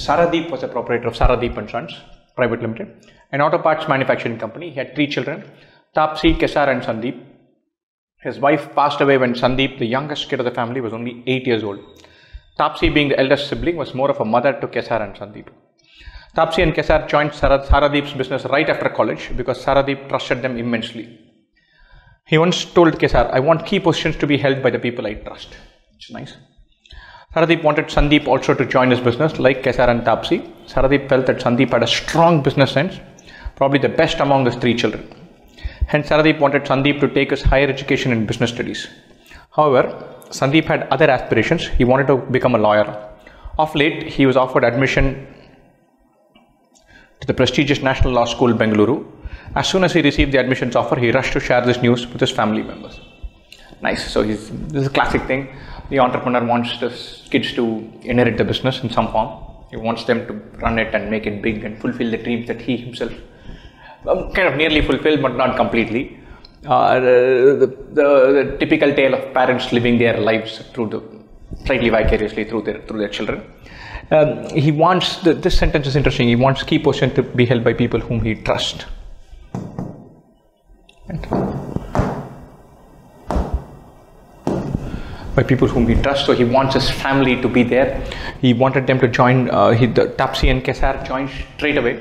Saradeep was a proprietor of Saradeep and Sons Private Limited, an auto parts manufacturing company. He had 3 children, Taapsee, Kesar and Sandeep. His wife passed away when Sandeep, the youngest kid of the family, was only 8 years old. Taapsee, being the eldest sibling, was more of a mother to Kesar and Sandeep. Taapsee and Kesar joined Saradeep's business right after college because Saradeep trusted them immensely. He once told Kesar, "I want key positions to be held by the people I trust." Which is nice. Saradeep wanted Sandeep also to join his business like Kesar and Taapsee. Saradeep felt that Sandeep had a strong business sense, probably the best among his 3 children. Hence, Saradeep wanted Sandeep to take his higher education in business studies. However, Sandeep had other aspirations. He wanted to become a lawyer. Of late, he was offered admission to the prestigious National Law School, Bengaluru. As soon as he received the admissions offer, he rushed to share this news with his family members. Nice. So this is a classic thing. The entrepreneur wants his kids to inherit the business in some form. He wants them to run it and make it big and fulfill the dreams that he himself kind of nearly fulfilled, but not completely. The typical tale of parents living their lives slightly vicariously through their children. He wants this sentence is interesting. He wants key positions to be held by people whom he trusts. By people whom he trusts, so he wants his family to be there. He wanted them to join. Taapsee and Kesar joined straight away,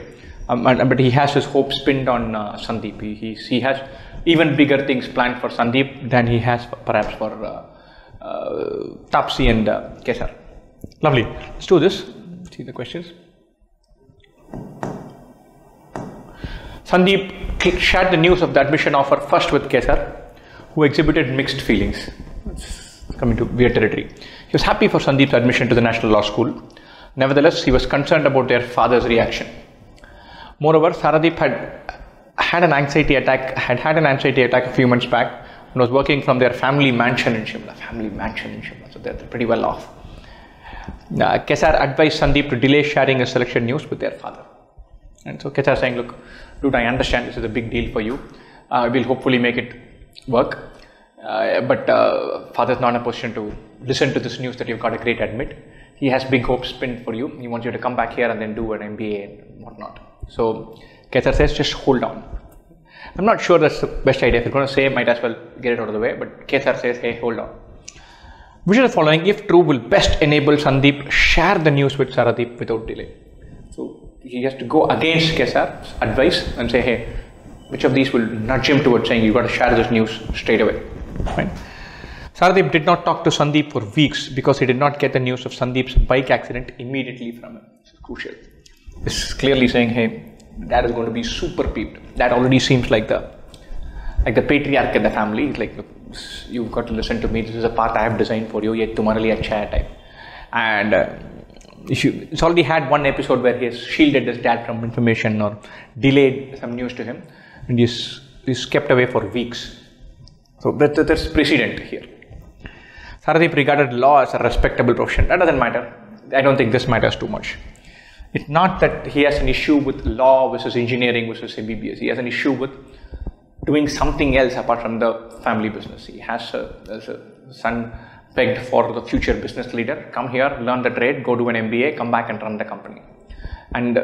but he has his hopes pinned on Sandeep. He has even bigger things planned for Sandeep than he has perhaps for Taapsee and Kesar. Lovely. Let's do this. See the questions. Sandeep shared the news of the admission offer first with Kesar, who exhibited mixed feelings. Coming to weird territory. He was happy for Sandeep's admission to the National Law School. Nevertheless, he was concerned about their father's reaction. Moreover, Saradeep had an anxiety attack a few months back and was working from their family mansion in Shimla. So they're pretty well off. Kesar advised Sandeep to delay sharing his selection news with their father. And so Kesar saying, "Look, dude, I understand this is a big deal for you. We'll hopefully make it work. But father's not in a position to listen to this news that you've got a great admit. He has big hopes pinned for you. He wants you to come back here and then do an MBA and whatnot." So Kesar says, "Just hold on." I'm not sure that's the best idea. If you're going to say, might as well get it out of the way. But Kesar says, "Hey, hold on. Which of the following, if true, will best enable Sandeep share the news with Saradeep without delay?" So he has to go against Kesar's advice and say, "Hey, which of these will nudge him towards saying you've got to share this news straight away?" Right? Saradeep did not talk to Sandeep for weeks because he did not get the news of Sandeep's bike accident immediately from him. This is crucial. This is clearly saying, hey, dad is going to be super peeved. That already seems like the patriarch in the family. It's like, you've got to listen to me. This is a path I have designed for you. Yet tomorrow liya acha hai type. And it's already had one episode where he has shielded his dad from information or delayed some news to him, and he's kept away for weeks. So there's precedent here. Saradeep regarded law as a respectable profession. That doesn't matter. I don't think this matters too much. It's not that he has an issue with law versus engineering versus MBBS. He has an issue with doing something else apart from the family business. He has a son pegged for the future business leader. Come here, learn the trade, go do an MBA, come back and run the company. And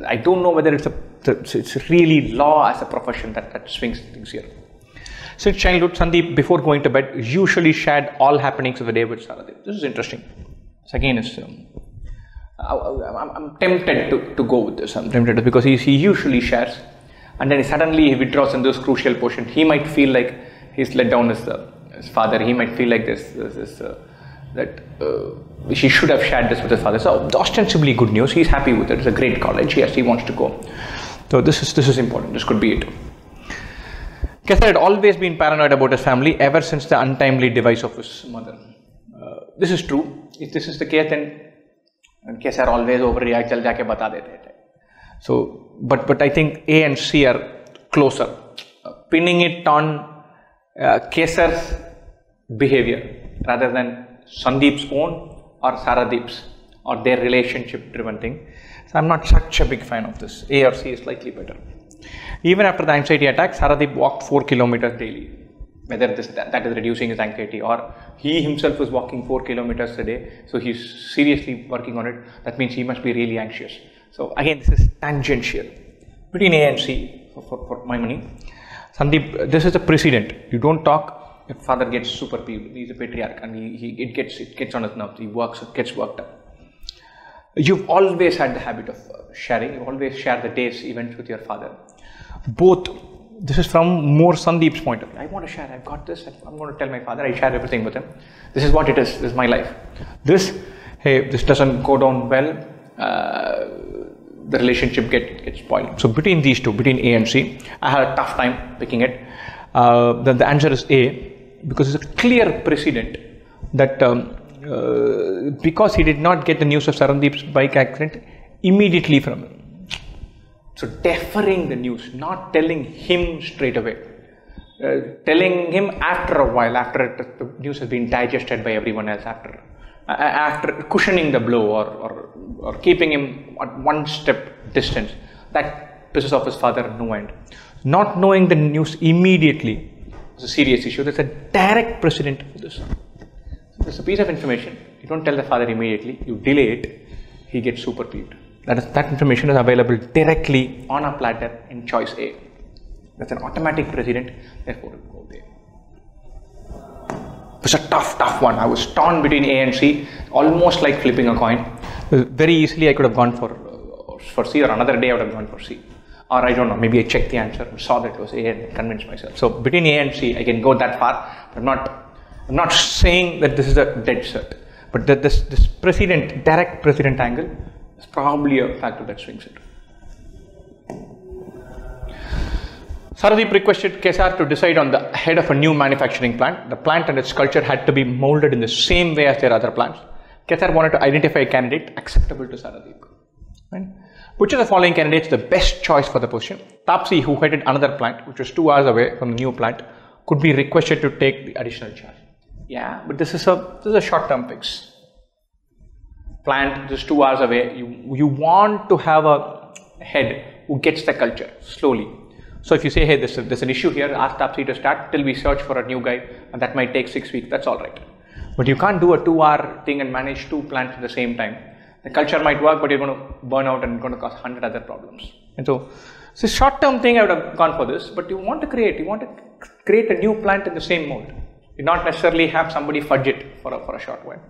I don't know whether it's really law as a profession that swings things here. Since childhood, Sandeep, before going to bed, usually shared all happenings of the day with Saradeep. This is interesting. This again is, I'm tempted to go with this. I'm tempted because he usually shares, and then suddenly he withdraws in this crucial portion. He might feel like he's let down his father. He might feel like that he should have shared this with his father. So ostensibly good news. He's happy with it. It's a great college. Yes, he wants to go. So this is important. This could be it. Kesar had always been paranoid about his family ever since the untimely demise of his mother. This is true. If this is the case, then Kesar always overreacts. Chal jaake bata dete. So, but I think A and C are closer. Pinning it on Kesar's behavior rather than Sandeep's own or Saradeep's or their relationship driven thing. So I'm not such a big fan of this. A or C is slightly better. Even after the anxiety attack, Saradeep walked 4 kilometers daily. whether that is reducing his anxiety, or he himself is walking 4 kilometers a day, so he's seriously working on it. That means he must be really anxious. So again, this is tangential between A and C for my money. Sandeep, this is a precedent. You don't talk, your father gets super peeved. He's a patriarch, and it gets on his nerves. He gets worked up. You've always had the habit of sharing. You always share the day's events with your father. Both. This is from more Sandeep's point of view. I want to share. I've got this. I'm going to tell my father. I share everything with him. This is what it is. This is my life. Hey, this doesn't go down well. The relationship gets spoiled. So between these two, between A and C, I had a tough time picking it. Then the answer is A, because it's a clear precedent that because he did not get the news of Sarandeep's bike accident immediately from him. So deferring the news, not telling him straight away, telling him after a while, after the news has been digested by everyone else, after cushioning the blow or keeping him at one step distance, that pisses off his father no end. Not knowing the news immediately is a serious issue. There's a direct precedent for this. So there's a piece of information, you don't tell the father immediately, you delay it, he gets super peeved. That information is available directly on a platter in choice A. That's an automatic precedent, therefore it will go there. It's a tough one. I was torn between A and C, almost like flipping a coin. Very easily I could have gone for C, or another day I would have gone for C. Or I don't know, maybe I checked the answer and saw that it was A and convinced myself. So between A and C, I can go that far. I'm not saying that this is a dead cert, but that this precedent, direct precedent angle is probably a factor that swings it. Saradeep requested KSR to decide on the head of a new manufacturing plant. The plant and its culture had to be molded in the same way as their other plants. KSR wanted to identify a candidate acceptable to Saradeep. Right? Which of the following candidates is the best choice for the position? Tapsi, who headed another plant, which was 2 hours away from the new plant, could be requested to take the additional charge. Yeah, but this is a short-term fix. Plant just 2 hours away. You want to have a head who gets the culture slowly. So if you say, hey, there's an issue here, ask Tapsi to start till we search for a new guy, and that might take 6 weeks. That's all right. But you can't do a 2-hour thing and manage 2 plants at the same time. The culture might work, but you're going to burn out and going to cause 100 other problems. And so it's a short-term thing. I would have gone for this, but you want to create a new plant in the same mold. You not necessarily have somebody fudge it for a short while.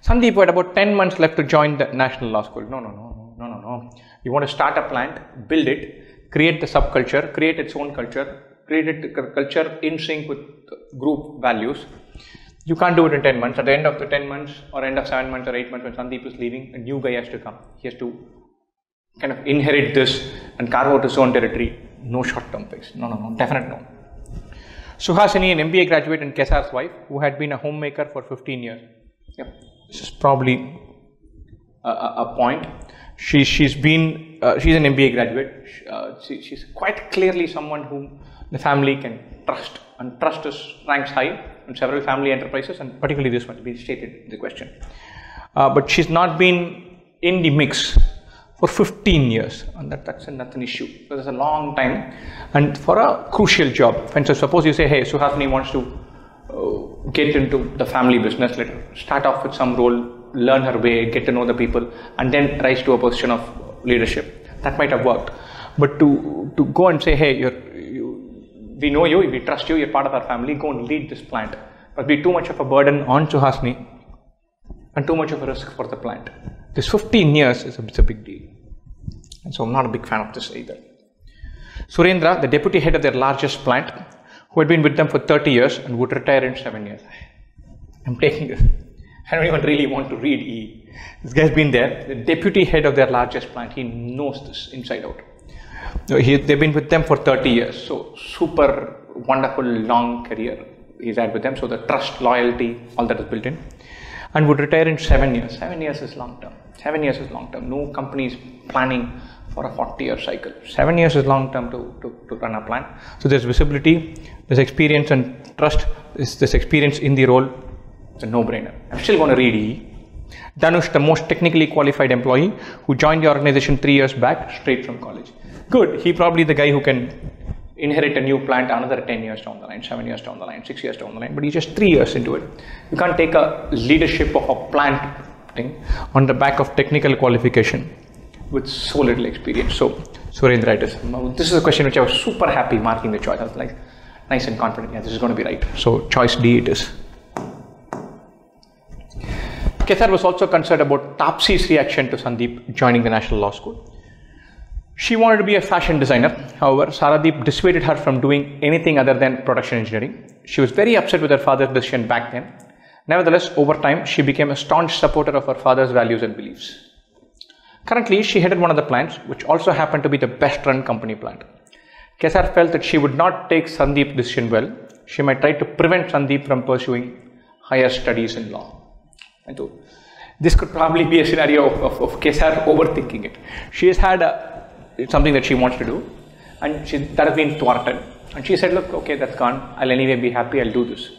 Sandeep had about 10 months left to join the National Law School. No. You want to start a plant, build it, create the subculture, create its own culture, create a culture in sync with group values. You can't do it in 10 months. At the end of the 10 months or end of 7 months or 8 months when Sandeep is leaving, a new guy has to come. He has to kind of inherit this and carve out his own territory. No short-term fix. No, definite no. Suhasini, an MBA graduate and Kesar's wife, who had been a homemaker for 15 years. Yep. This is probably a point. She's an MBA graduate. She's quite clearly someone whom the family can trust, and trust ranks high in several family enterprises, and particularly this one to be stated in the question. But she's not been in the mix for 15 years, and that's an issue. So that's a long time, and for a crucial job. For instance, suppose you say, hey, Suhasini wants to get into the family business, let her start off with some role, learn her way, get to know the people, and then rise to a position of leadership. That might have worked. But to go and say, hey, we know you, we trust you, you're part of our family, go and lead this plant. But be too much of a burden on Suhasini and too much of a risk for the plant. This 15 years is a big deal. And so I'm not a big fan of this either. Surendra, the deputy head of their largest plant, who had been with them for 30 years and would retire in 7 years. I'm taking this. I don't even really want to read E. This guy's been there, the deputy head of their largest plant. He knows this inside out. They've been with them for 30 years. So super wonderful long career he's had with them. So the trust, loyalty, all that is built in. And would retire in 7 years. 7 years is long term. 7 years is long term. No company is planning for a 40-year cycle. 7 years is long term to run a plant. So there's visibility, there's experience and trust. There's experience in the role. It's a no-brainer. I'm still going to read E. Danush, the most technically qualified employee who joined the organization 3 years back straight from college. Good. He probably the guy who can inherit a new plant another 10 years down the line, 7 years down the line, 6 years down the line, but he's just 3 years into it. You can't take a leadership of a plant thing on the back of technical qualification with so little experience. So Surendra, this is a question which I was super happy marking the choice. I was like nice and confident, yeah, this is going to be right. So choice D it is. Kesar was also concerned about Taapsee's reaction to Sandeep joining the National Law School. She wanted to be a fashion designer. However, Saradeep dissuaded her from doing anything other than production engineering. She was very upset with her father's decision back then. Nevertheless, over time, she became a staunch supporter of her father's values and beliefs. Currently, she headed one of the plants, which also happened to be the best run company plant. Kesar felt that she would not take Sandeep's decision well. She might try to prevent Sandeep from pursuing higher studies in law. And so, this could probably be a scenario of Kesar overthinking it. She has had something that she wants to do, and that has been thwarted. And she said, look, okay, that's gone. I'll anyway be happy, I'll do this.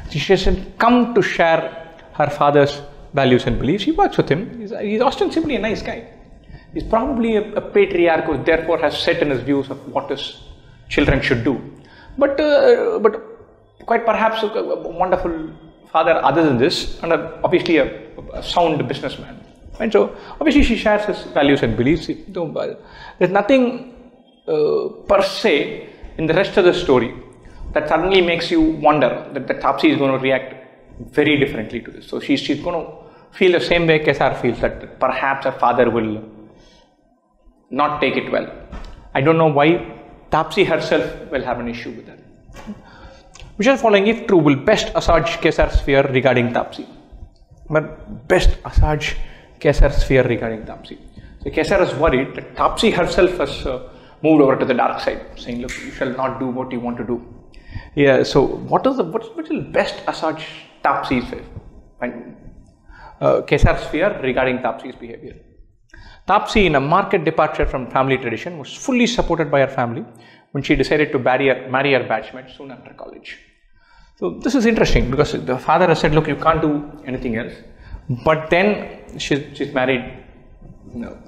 She hasn't come to share her father's values and beliefs. She works with him. He's ostensibly a nice guy. He's probably a patriarch who therefore has set in his views of what his children should do. But quite perhaps a wonderful father other than this, and obviously a sound businessman. And so obviously she shares his values and beliefs. There's nothing per se in the rest of the story that suddenly makes you wonder that Taapsee is going to react very differently to this. So she's going to feel the same way Kesar feels, that perhaps her father will not take it well. I don't know why Taapsee herself will have an issue with that. Which are following, if true, will best assuage Kesar's fear regarding Taapsee. But best assuage Kesar's fear regarding Taapsee. So Kesar is worried that Taapsee herself has moved over to the dark side, saying, look, you shall not do what you want to do. Yeah, so what will best assuage Taapsee's fear? Kesar's fear regarding Taapsee's behavior. Taapsee, in a marked departure from family tradition, was fully supported by her family when she decided to marry her batchmate soon after college. So this is interesting because the father has said, look, you can't do anything else. But then she's married,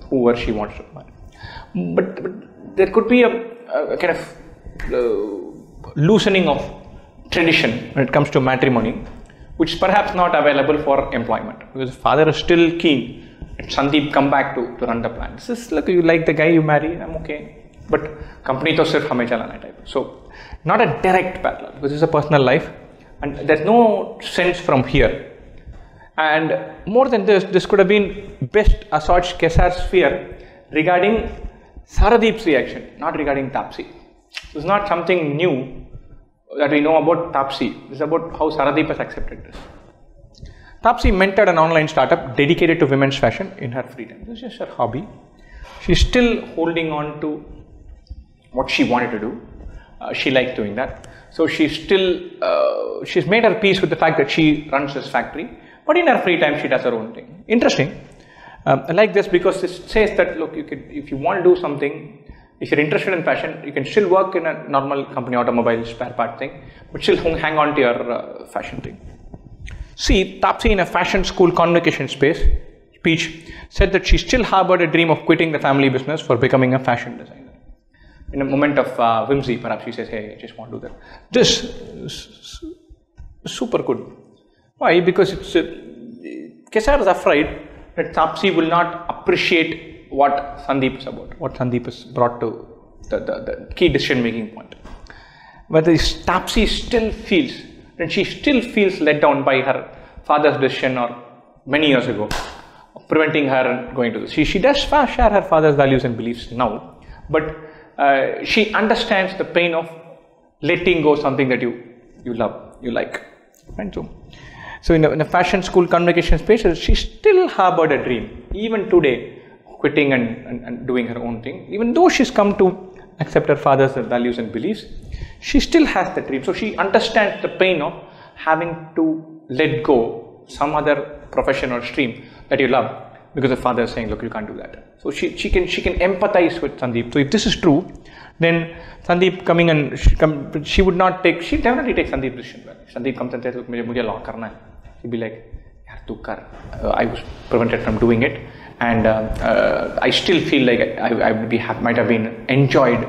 whoever she wants to marry. But there could be a kind of loosening of tradition when it comes to matrimony, which is perhaps not available for employment, because the father is still keen that Sandeep come back to run the plant. This is, look, you like the guy you marry, I'm okay. But company to sirf hame chalana type. So not a direct parallel, because it's a personal life and there's no sense from here. And more than this could have been best assuaged Kesar's fear regarding Saradeep's reaction, not regarding Taapsee. This is not something new that we know about Taapsee. This is about how Saradeep has accepted this. Taapsee mentored an online startup dedicated to women's fashion in her free time. This is just her hobby. She's still holding on to what she wanted to do. She likes doing that. So she's made her peace with the fact that she runs this factory, but in her free time she does her own thing. Interesting. I like this because it says that, look, if you want to do something, if you're interested in fashion, you can still work in a normal company, automobile spare part thing, but still hang on to your fashion thing. See, Taapsee, in a fashion school communication speech, said that she still harbored a dream of quitting the family business for becoming a fashion designer. In a moment of whimsy, perhaps she says, hey, I just want to do that. This is super good. Why? Because Kesar is afraid that Taapsee will not appreciate what Sandeep is about, what Sandeep is brought to the key decision making point. But Taapsee still feels that she still feels let down by her father's decision or many years ago, preventing her going to this. She does share her father's values and beliefs now, but she understands the pain of letting go something that you love, you like. Right? So in a fashion school communication space, she still harbored a dream, even today, quitting and doing her own thing. Even though she's come to accept her father's values and beliefs, she still has the dream. So she understands the pain of having to let go some other profession or stream that you love because the father is saying, look, you can't do that. So she can empathize with Sandeep. So if this is true, then Sandeep coming and she would not take, she definitely takes Sandeep's decision well. If Sandeep comes and says, look, mujhe law karna hai, she'll be like, yaar tu kar. I was prevented from doing it, and I still feel like I might have been enjoyed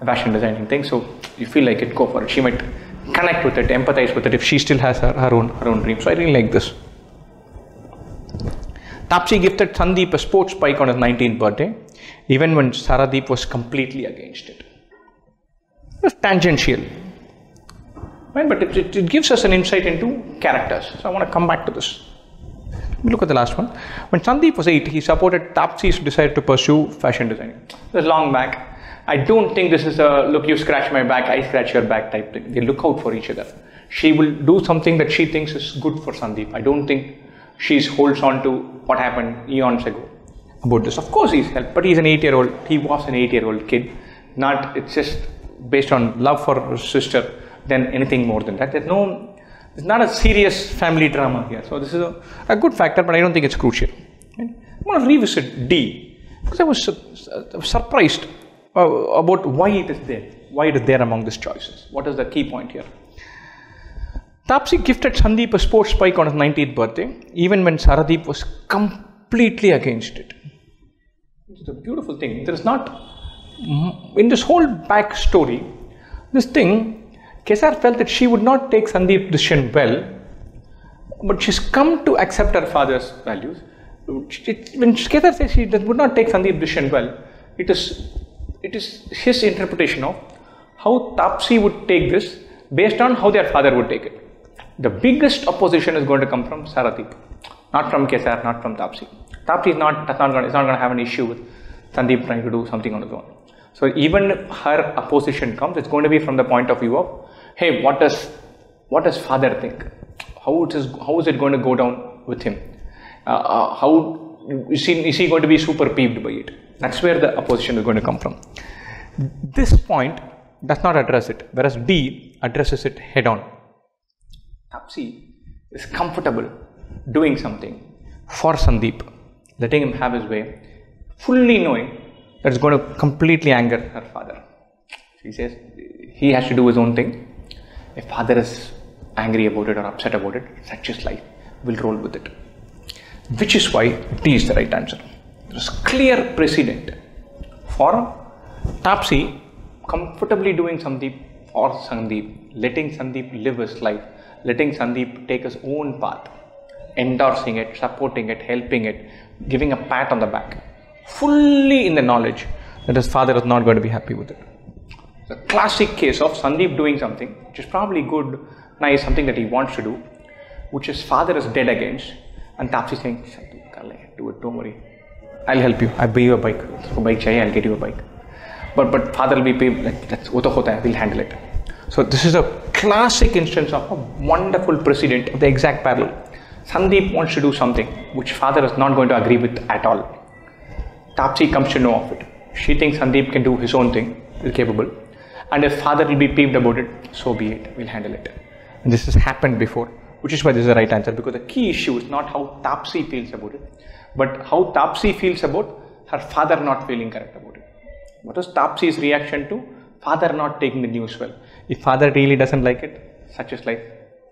fashion designing thing. So you feel like it, go for it. She might connect with it, empathize with it if she still has her own dream. So I really like this. Taapsee gifted Sandeep a sports bike on his 19th birthday, even when Saradeep was completely against it. It was tangential, right? But it gives us an insight into characters. So I want to come back to this. Look at the last one. When Sandeep was 8, he supported Taapsee's desire to pursue fashion designing. It was long back. I don't think this is a look, you scratch my back, I scratch your back type thing. They look out for each other. She will do something that she thinks is good for Sandeep. I don't think she holds on to what happened eons ago about this. Of course he's helped, but he's an 8-year-old. He was an 8-year-old kid. It's just based on love for his sister than anything more than that. It's not a serious family drama here. So this is a good factor, but I don't think it's crucial. I want to revisit D because I was surprised about why it is there. Why it is there among these choices. What is the key point here? Taapsee gifted Sandeep a sports bike on his 19th birthday, even when Saradeep was completely against it. It's a beautiful thing. There is not, in this whole backstory, this thing, Kesar felt that she would not take Sandeep's decision well, but she's come to accept her father's values. When Kesar says she would not take Sandeep's decision well, it is his interpretation of how Taapsee would take this based on how their father would take it. The biggest opposition is going to come from Saradeep, not from Kesar, not from Taapsee. Taapsee is not going to have an issue with Sandeep trying to do something on his own. So even if her opposition comes, it's going to be from the point of view of, hey, what does father think? How is it going to go down with him? Is he going to be super peeved by it? That's where the opposition is going to come from. This point does not address it, whereas D addresses it head on. Taapsee is comfortable doing something for Sandeep, letting him have his way, fully knowing that it's going to completely anger her father. She says he has to do his own thing. If father is angry about it or upset about it, such is life. We'll roll with it. Which is why D is the right answer. There's clear precedent for Taapsee comfortably doing something for Sandeep, letting Sandeep live his life, letting Sandeep take his own path, endorsing it, supporting it, helping it, giving a pat on the back, fully in the knowledge that his father is not going to be happy with it. It's a classic case of Sandeep doing something which is probably good, nice, something that he wants to do, which his father is dead against, and Taapsee saying, do it, don't worry, I'll help you, I'll buy you a bike, I'll get you a bike. But father will be paid, that's we'll handle it. So this is a classic instance of a wonderful precedent of the exact parallel. Sandeep wants to do something which father is not going to agree with at all. Taapsee comes to know of it. She thinks Sandeep can do his own thing, is capable. And if father will be peeved about it, so be it, we'll handle it. And this has happened before, which is why this is the right answer, because the key issue is not how Taapsee feels about it, but how Taapsee feels about her father not feeling correct about it. What was Taapsee's reaction to father not taking the news well? If father really doesn't like it, such is life.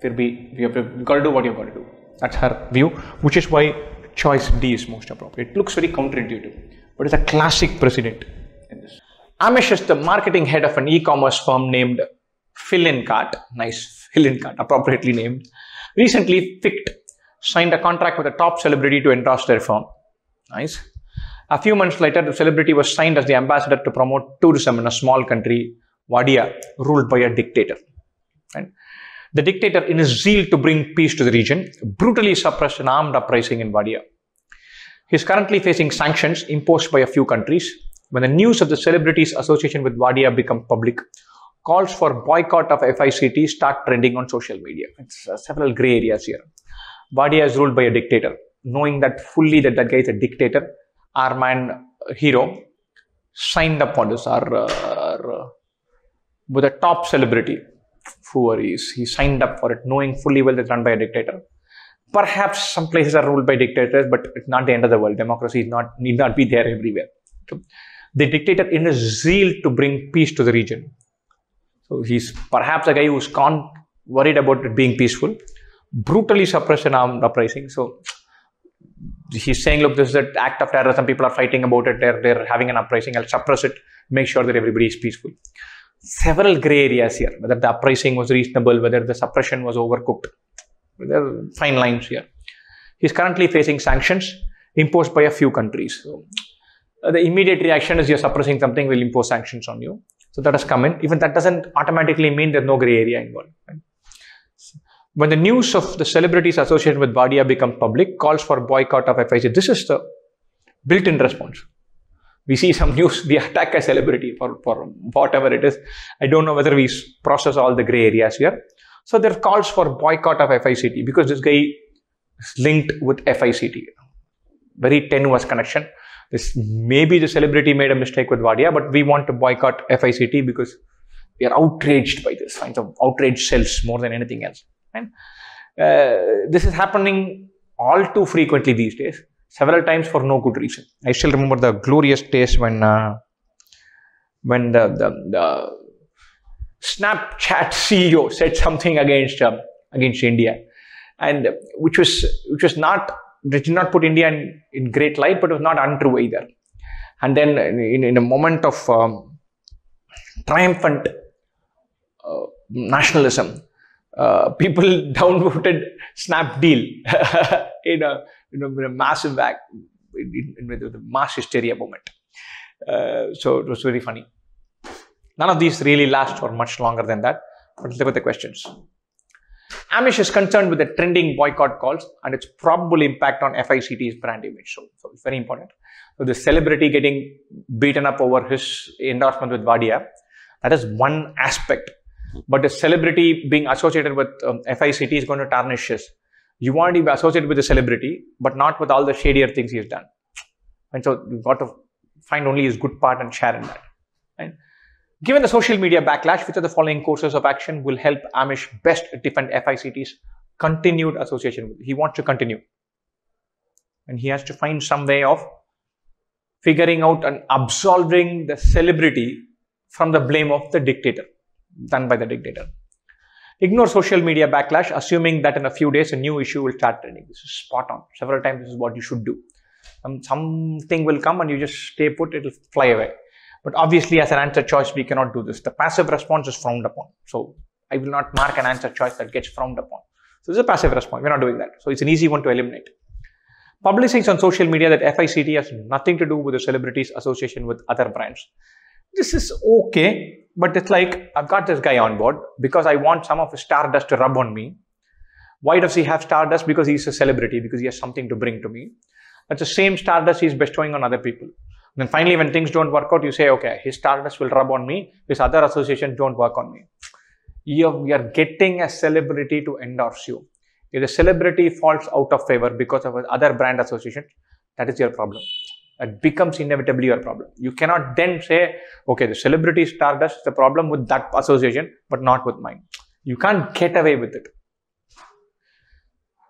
You've got to do what you've got to do. That's her view, which is why choice D is most appropriate. It looks very counterintuitive, but it's a classic precedent in this. Amish is the marketing head of an e-commerce firm named Fill-In-Cart. Nice, Fill-In-Cart, appropriately named. Recently, Fict signed a contract with a top celebrity to endorse their firm. Nice. A few months later, the celebrity was signed as the ambassador to promote tourism in a small country, Wadia, ruled by a dictator. Right? The dictator, in his zeal to bring peace to the region, brutally suppressed an armed uprising in Wadia. He is currently facing sanctions imposed by a few countries. When the news of the celebrity's association with Wadia become public, calls for boycott of FICT start trending on social media. It's several grey areas here. Wadia is ruled by a dictator. Knowing that fully that guy is a dictator, our man hero signed up for this, with a top celebrity, whoever he is. He signed up for it, knowing fully well that it's run by a dictator. Perhaps some places are ruled by dictators, but it's not the end of the world. Democracy need not be there everywhere. So, the dictator, in his zeal to bring peace to the region, so he's perhaps a guy who's worried about it being peaceful, brutally suppressed an armed uprising. So he's saying, look, this is an act of terror. Some people are fighting about it. They're having an uprising. I'll suppress it. make sure that everybody is peaceful. Several gray areas here, whether the uprising was reasonable, whether the suppression was overcooked. There are fine lines here. He's currently facing sanctions imposed by a few countries. So, the immediate reaction is you're suppressing something, will impose sanctions on you. So that has come in. Even that doesn't automatically mean there's no gray area involved. Right? When the news of the celebrities associated with Wadia becomes public, calls for boycott of FIC. This is the built-in response. We see some news, we attack a celebrity for whatever it is. I don't know whether we process all the gray areas here. So there are calls for boycott of FICT because this guy is linked with FICT. Very tenuous connection. Maybe the celebrity made a mistake with Wadia, but we want to boycott FICT because we are outraged by this. Kinds of outrage sells more than anything else. And this is happening all too frequently these days, several times for no good reason. I still remember the glorious days when the Snapchat CEO said something against India, and which was not, did not put India in great light, but it was not untrue either. And then in a moment of triumphant nationalism, people downvoted Snapdeal in a massive act, with the mass hysteria moment. So it was very funny. None of these really last for much longer than that. But let's look at the questions. Amish is concerned with the trending boycott calls and its probable impact on FICT's brand image. So it's very important. So the celebrity getting beaten up over his endorsement with Wadia, that is one aspect. But the celebrity being associated with FICT is going to tarnish his. You want to be associated with the celebrity, but not with all the shadier things he has done. And so you've got to find only his good part and share in that. Right? Given the social media backlash, which of the following courses of action will help Amish best defend FICT's continued association with it? He wants to continue. And he has to find some way of figuring out and absolving the celebrity from the blame of the dictator, done by the dictator. Ignore social media backlash, assuming that in a few days a new issue will start trending. This is spot on. Several times this is what you should do. Something will come and you just stay put, it will fly away. But obviously as an answer choice, we cannot do this. The passive response is frowned upon. So I will not mark an answer choice that gets frowned upon. So this is a passive response. We're not doing that. So it's an easy one to eliminate. Publishing on social media that FICT has nothing to do with the celebrity's association with other brands. This is okay, but it's like, I've got this guy on board because I want some of his stardust to rub on me. Why does he have stardust? Because he's a celebrity, because he has something to bring to me. That's the same stardust he's bestowing on other people. And then finally, when things don't work out, you say, okay, his stardust will rub on me, his other associations don't work on me. You are getting a celebrity to endorse you. If the celebrity falls out of favor because of other brand association, that is your problem. It becomes inevitably your problem. You cannot then say, okay, the celebrity stardust is the problem with that association, but not with mine. You can't get away with it.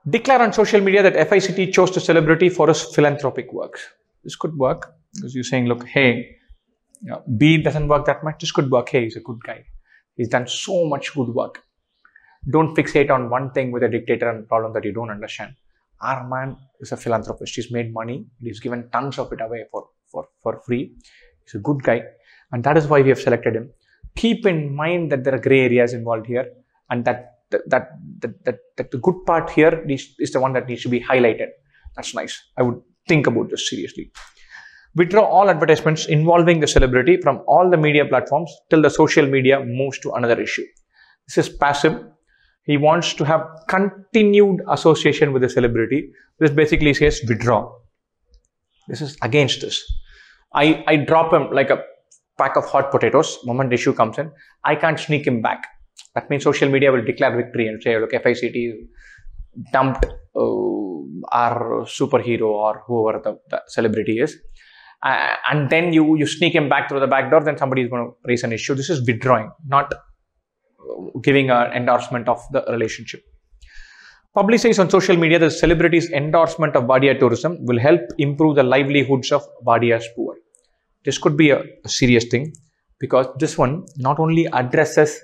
Declare on social media that FICT chose the celebrity for his philanthropic works. This could work because you're saying, look, hey, B doesn't work that much. This could work. Hey, he's a good guy. He's done so much good work. Don't fixate on one thing with a dictator and problem that you don't understand. Our man is a philanthropist. He's made money. He's given tons of it away for free. He's a good guy. And that is why we have selected him. Keep in mind that there are gray areas involved here. And that the good part here is the one that needs to be highlighted. That's nice. I would think about this seriously. Withdraw all advertisements involving the celebrity from all the media platforms till the social media moves to another issue. This is passive. He wants to have continued association with the celebrity. This basically says withdraw. This is against this. I drop him like a pack of hot potatoes. The moment the issue comes in, I can't sneak him back. That means social media will declare victory and say, look, FICT dumped our superhero or whoever the celebrity is. And then you sneak him back through the back door, then somebody is going to raise an issue. This is withdrawing, not giving an endorsement of the relationship. Publicize on social media that the celebrity's endorsement of Wadia tourism will help improve the livelihoods of Wadia's poor. This could be a serious thing because this one not only addresses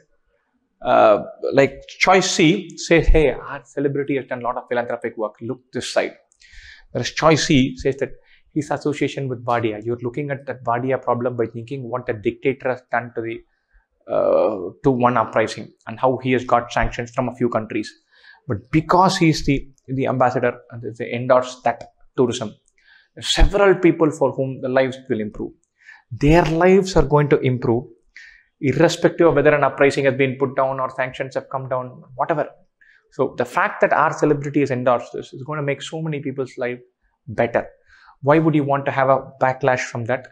like choice C says, hey, our celebrity has done a lot of philanthropic work. Look this side. Whereas choice C says that his association with Vadia. You're looking at that Vadia problem by thinking what the dictator has done to the to one uprising and how he has got sanctions from a few countries. But because he's the ambassador and they endorse that tourism, several people for whom the lives will improve. Their lives are going to improve irrespective of whether an uprising has been put down or sanctions have come down, whatever. So the fact that our celebrity has endorsed this is going to make so many people's life better. Why would you want to have a backlash from that?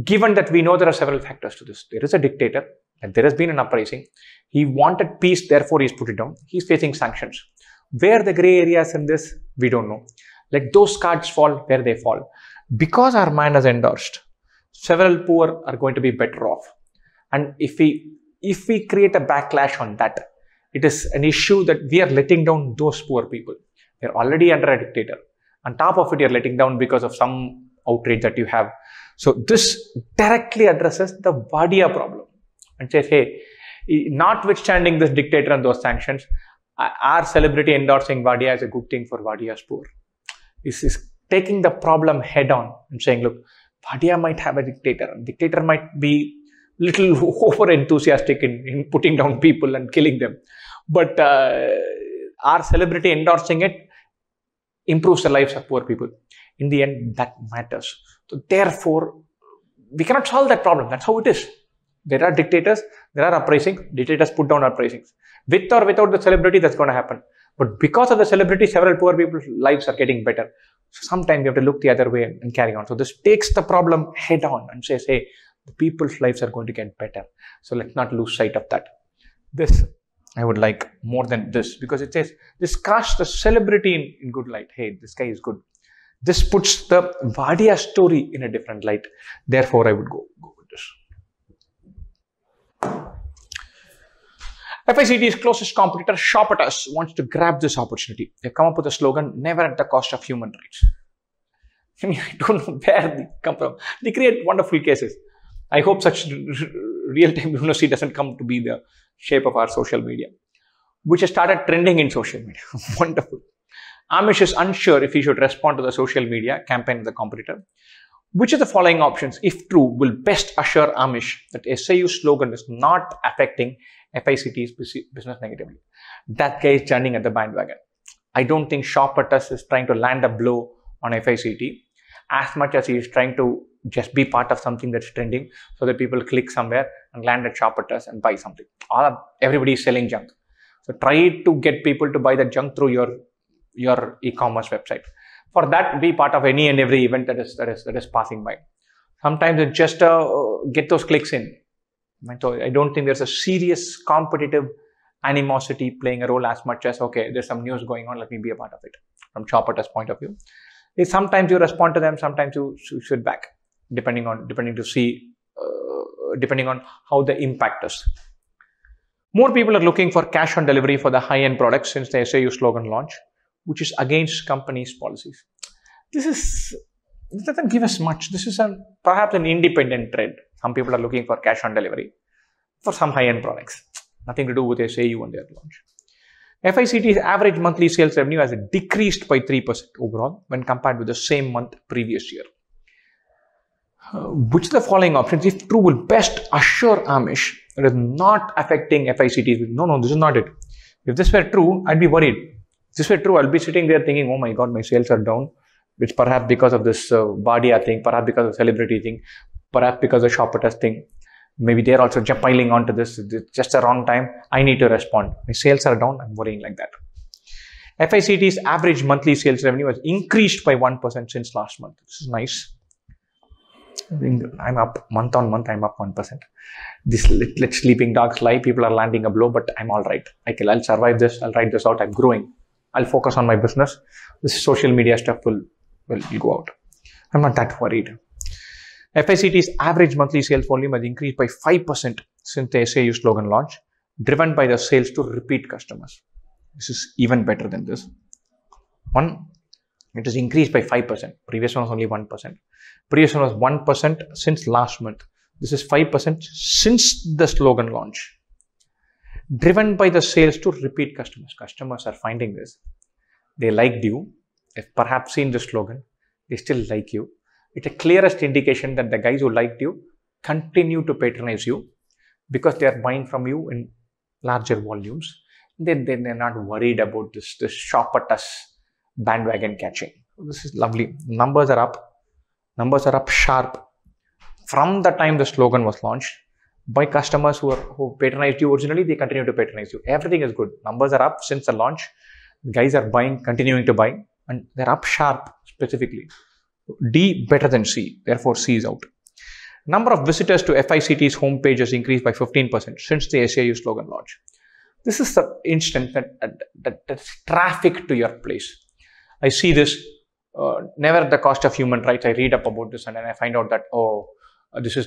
Given that we know there are several factors to this. There is a dictator, and there has been an uprising. He wanted peace, therefore he's put it down. He's facing sanctions. Where the gray areas in this, we don't know. Let those cards fall where they fall. Because our man has endorsed, several poor are going to be better off. And if we create a backlash on that, it is an issue that we are letting down those poor people. They're already under a dictator. On top of it, you're letting down because of some outrage that you have. So this directly addresses the Vadia problem and says, hey, notwithstanding this dictator and those sanctions, our celebrity endorsing Vadia is a good thing for Vadia's poor. This is taking the problem head on and saying, look, Vadia might have a dictator. Dictator might be little over enthusiastic in putting down people and killing them. But our celebrity endorsing it improves the lives of poor people. In the end, that matters. So therefore, we cannot solve that problem. That's how it is. There are dictators, there are uprisings. Dictators put down uprisings. With or without the celebrity, that's going to happen. But because of the celebrity, several poor people's lives are getting better. So sometimes you have to look the other way and carry on. So this takes the problem head on and says, hey, the people's lives are going to get better. So let's not lose sight of that. This I would like more than this, because it says this casts the celebrity in good light. Hey, this guy is good. This puts the Vadia story in a different light. Therefore, I would go with this. FICT's closest competitor, Shop at Us, wants to grab this opportunity. They've come up with a slogan, never at the cost of human rights. I mean, I don't know where they come from. They create wonderful cases. I hope such real-time lunacy doesn't come to be the shape of our social media, which has started trending in social media. Wonderful. Amish is unsure if he should respond to the social media campaign of the competitor. Which of the following options, if true, will best assure Amish that SAU's slogan is not affecting FICT's business negatively? That guy is turning at the bandwagon. I don't think Shop at Us is trying to land a blow on FICT as much as he is trying to just be part of something that's trending so that people click somewhere and land at Shop at Us and buy something. Everybody is selling junk. So try to get people to buy the junk through your e-commerce website. For that, be part of any and every event that is passing by. Sometimes it's just get those clicks in. So I don't think there's a serious competitive animosity playing a role as much as, okay, there's some news going on, let me be a part of it. From Shop at Us point of view, sometimes you respond to them, sometimes you should back, depending on how the impact is. More people are looking for cash on delivery for the high-end products since the SAU slogan launch, which is against companies' policies. This doesn't give us much. This is perhaps an independent trend. Some people are looking for cash on delivery for some high-end products. Nothing to do with SAU and their launch. FICT's average monthly sales revenue has decreased by 3% overall when compared with the same month previous year. Which of the following options, if true, will best assure Amish that it is not affecting FICT? No, this is not it. If this were true, I'd be worried. If this were true, I'll be sitting there thinking, oh my God, my sales are down, which perhaps because of this Vadia thing, perhaps because of celebrity thing, perhaps because of Shop at Us thing. Maybe they're also piling onto this. It's just the wrong time. I need to respond. My sales are down. I'm worrying like that. FICT's average monthly sales revenue has increased by 1% since last month. This is nice. I'm up month on month. I'm up 1%. This let sleeping dogs lie. People are landing a blow, but I'm all right. I'll survive this. I'll ride this out. I'm growing. I'll focus on my business. This social media stuff will go out. I'm not that worried. FICT's average monthly sales volume has increased by 5% since the SAU slogan launch, driven by the sales to repeat customers. This is even better than this. It has increased by 5%. Previous one was only 1%. Previous one was 1% since last month. This is 5% since the slogan launch. Driven by the sales to repeat customers. Customers are finding this. They liked you. They've perhaps seen the slogan. they still like you. It's a clearest indication that the guys who liked you continue to patronize you because they are buying from you in larger volumes. Then they're not worried about this shop at us bandwagon catching. This is lovely. Numbers are up. Numbers are up sharp from the time the slogan was launched. By customers who patronized you originally, they continue to patronize you. Everything is good. Numbers are up since the launch. Guys are buying, continuing to buy, and they're up sharp specifically. D better than C, therefore C is out. Number of visitors to FICT's homepage has increased by 15% since the SAU slogan launch. This is the instant that's traffic to your place. I see this never at the cost of human rights. I read up about this and then I find out that,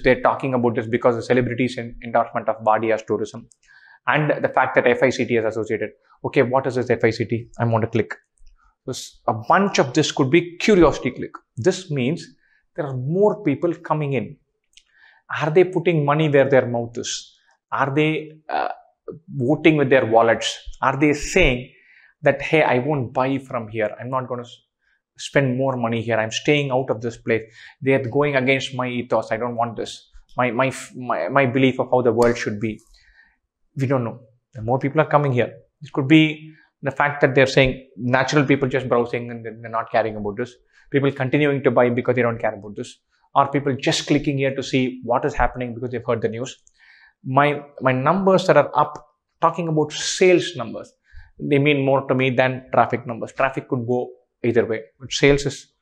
they're talking about this because the celebrities endorsement of Badia's tourism and the fact that FICT is associated. Okay, what is this FICT? I want to click. A bunch of this could be curiosity click. This means there are more people coming in. Are they putting money where their mouth is? Are they voting with their wallets? Are they saying that, hey, I won't buy from here. I'm not going to spend more money here. I'm staying out of this place. They are going against my ethos. I don't want this. My belief of how the world should be. We don't know. The more people are coming here. This could be the fact that they're saying natural people just browsing and they're not caring about this. People continuing to buy because they don't care about this. Or people just clicking here to see what is happening because they've heard the news. My numbers that are up, talking about sales numbers, they mean more to me than traffic numbers. Traffic could go either way, but sales is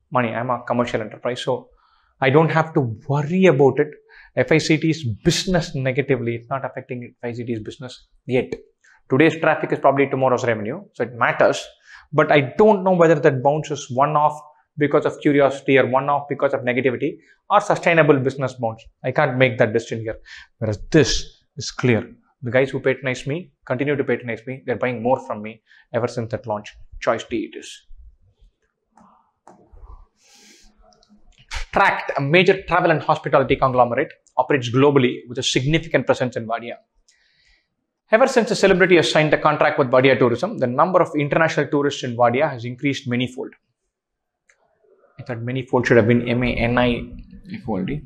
money. I'm a commercial enterprise, so I don't have to worry about it. FICT's business negatively, it's not affecting FICT's business yet. Today's traffic is probably tomorrow's revenue, so it matters. But I don't know whether that bounce is one-off because of curiosity or one-off because of negativity or sustainable business bounce. I can't make that decision here. Whereas this is clear. The guys who patronize me continue to patronize me. They're buying more from me ever since that launch. Choice D it is. Tract, a major travel and hospitality conglomerate, operates globally with a significant presence in Vadia. Ever since a celebrity has signed a contract with Vadia Tourism, the number of international tourists in Vadia has increased manyfold. I thought manyfold should have been M-A-N-I-F-O-L-D.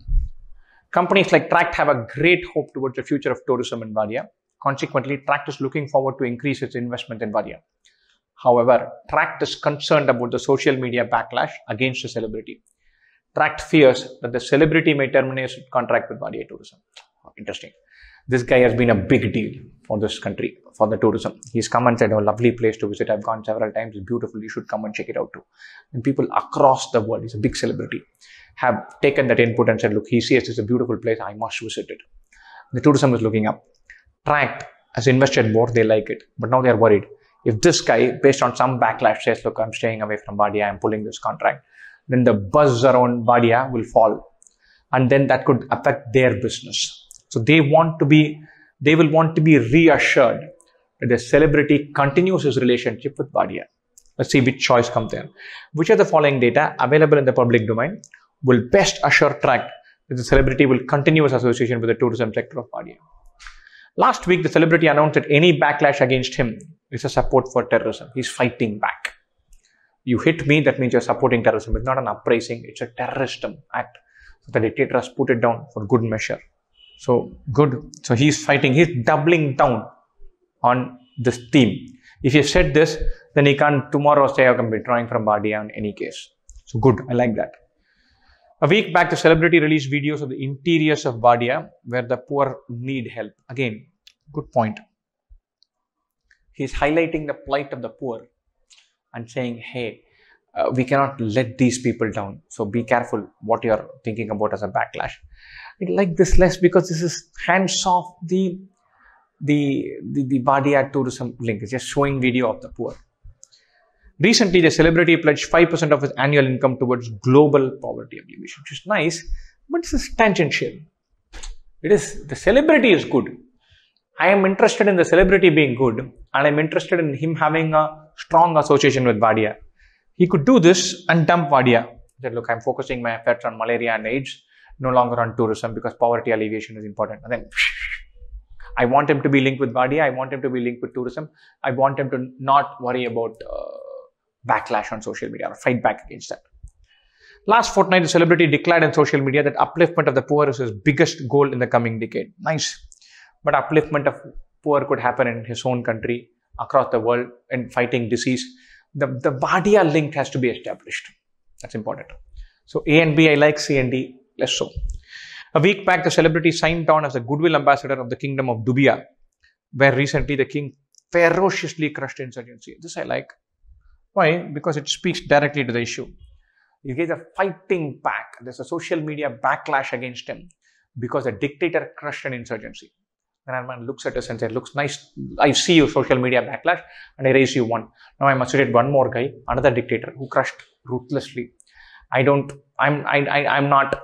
Companies like Tract have a great hope towards the future of tourism in Vadia. Consequently, Tract is looking forward to increase its investment in Vadia. However, Tract is concerned about the social media backlash against the celebrity. Tract fears that the celebrity may terminate its contract with Vadia Tourism. Interesting. This guy has been a big deal for this country, for the tourism. He's come and said, oh, lovely place to visit. I've gone several times. It's beautiful. You should come and check it out too. And people across the world, he's a big celebrity, have taken that input and said, look, he sees it's a beautiful place. I must visit it. The tourism is looking up. Tract has invested more. They like it. But now they're worried. If this guy, based on some backlash, says, look, I'm staying away from Vadia, I'm pulling this contract, then the buzz around Vadia will fall. And then that could affect their business. So they will want to be reassured that the celebrity continues his relationship with Vadia. Let's see which choice comes there. Which of the following data available in the public domain will best assure Tract that the celebrity will continue his association with the tourism sector of Vadia? Last week, the celebrity announced that any backlash against him is a support for terrorism. He's fighting back. You hit me, that means you're supporting terrorism. It's not an uprising, it's a terrorist act. So the dictator has put it down for good measure. So good. So he's fighting, he's doubling down on this theme. If you said this, then he can't tomorrow say, I can be withdrawing from Vadia in any case. So good, I like that. A week back, the celebrity released videos of the interiors of Vadia where the poor need help. Again, good point. He's highlighting the plight of the poor and saying, hey, we cannot let these people down. So be careful what you're thinking about as a backlash. I like this less because this is hands off the Vadia tourism link. It's just showing video of the poor. Recently, the celebrity pledged 5% of his annual income towards global poverty alleviation, which is nice, but this is tangential. It is, the celebrity is good. I am interested in the celebrity being good, and I'm interested in him having a strong association with Vadia. He could do this and dump Vadia. He said, look, I'm focusing my efforts on malaria and AIDS, no longer on tourism because poverty alleviation is important. And then I want him to be linked with Vadia. I want him to be linked with tourism. I want him to not worry about backlash on social media or fight back against that. Last fortnight, the celebrity declared on social media that upliftment of the poor is his biggest goal in the coming decade. Nice. But upliftment of poor could happen in his own country, across the world, in fighting disease. The Bardia link has to be established. That's important. So A and B I like, C and D less so. A week back, the celebrity signed on as a goodwill ambassador of the Kingdom of Dubia, where recently the king ferociously crushed insurgency. This I like. Why? Because it speaks directly to the issue. You get a fighting back. There's a social media backlash against him because a dictator crushed an insurgency. And our man looks at us and says, looks nice. I see you social media backlash and I raise you one. Now I'm associated one more guy, another dictator who crushed ruthlessly. I'm not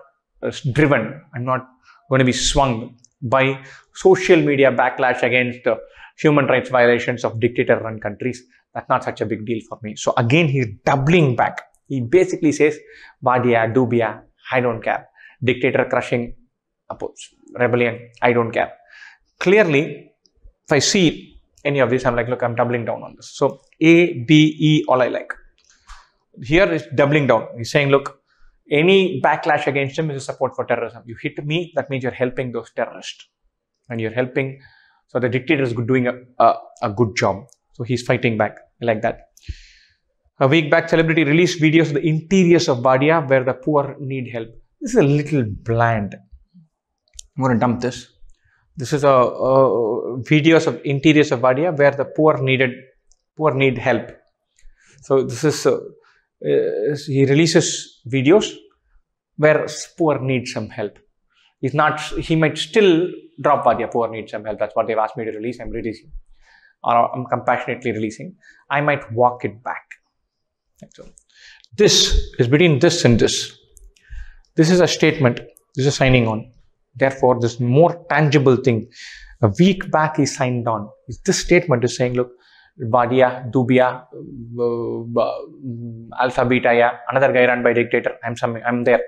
driven. I'm not going to be swung by social media backlash against human rights violations of dictator-run countries. That's not such a big deal for me. So again, he's doubling back. He basically says, Bardia, Dubia, I don't care. Dictator crushing rebellion, I don't care. Clearly, if I see any of this, I'm like, look, I'm doubling down on this. So A, B, E, all I like. Here is doubling down. He's saying, look, any backlash against him is a support for terrorism. You hit me, that means you're helping those terrorists. And you're helping, so the dictator is doing a good job. So he's fighting back. I like that. A week back, celebrity released videos of the interiors of Bardia where the poor need help. This is a little bland. I'm going to dump this. This is videos of interiors of Bardia where the poor need help. So this is he releases videos where poor need some help. He might still drop Bardia, poor need some help. That's what they've asked me to release. I'm releasing, or I'm compassionately releasing. I might walk it back. So this is between this and this. This is a statement. This is signing on. Therefore, this more tangible thing. A week back, he signed on. This statement is saying, look, Bardia, Dubia, Alpha Beta, yeah, another guy run by dictator. I'm there.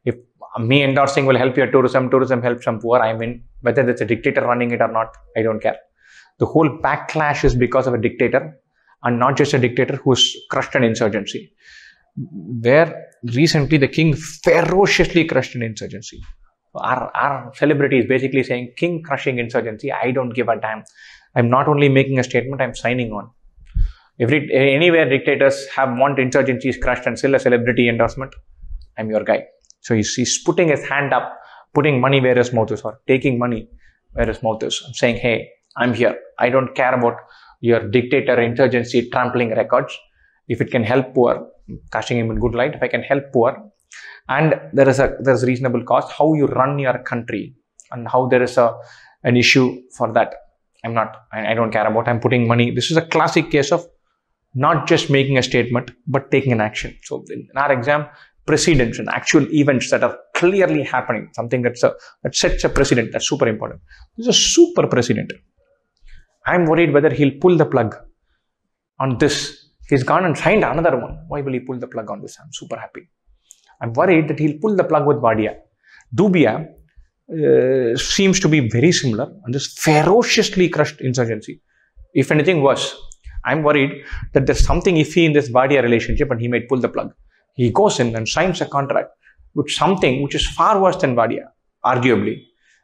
If me endorsing will help your tourism helps some poor, I'm in. Whether it's a dictator running it or not, I don't care. The whole backlash is because of a dictator, and not just a dictator who's crushed an insurgency. Where recently the king ferociously crushed an insurgency. Our celebrity is basically saying, king crushing insurgency, I don't give a damn. I'm not only making a statement, I'm signing on. Anywhere dictators want insurgencies crushed and still a celebrity endorsement, I'm your guy. So he's putting his hand up, putting money where his mouth is, or taking money where his mouth is. I'm saying, hey, I'm here. I don't care about your dictator insurgency trampling records. If it can help poor, casting him in good light, if I can help poor, and there's reasonable cost, how you run your country and how there is an issue for that. I don't care about. I'm putting money. This is a classic case of not just making a statement, but taking an action. So in our exam, precedents and actual events that are clearly happening, something that sets a precedent. That's super important. This is a super precedent. I'm worried whether he'll pull the plug on this. He's gone and signed another one. Why will he pull the plug on this? I'm super happy. I'm worried that he'll pull the plug with Bardia. Dubia seems to be very similar and this ferociously crushed insurgency. If anything worse, I'm worried that there's something iffy in this Bardia relationship and he might pull the plug. He goes in and signs a contract with something which is far worse than Bardia, arguably.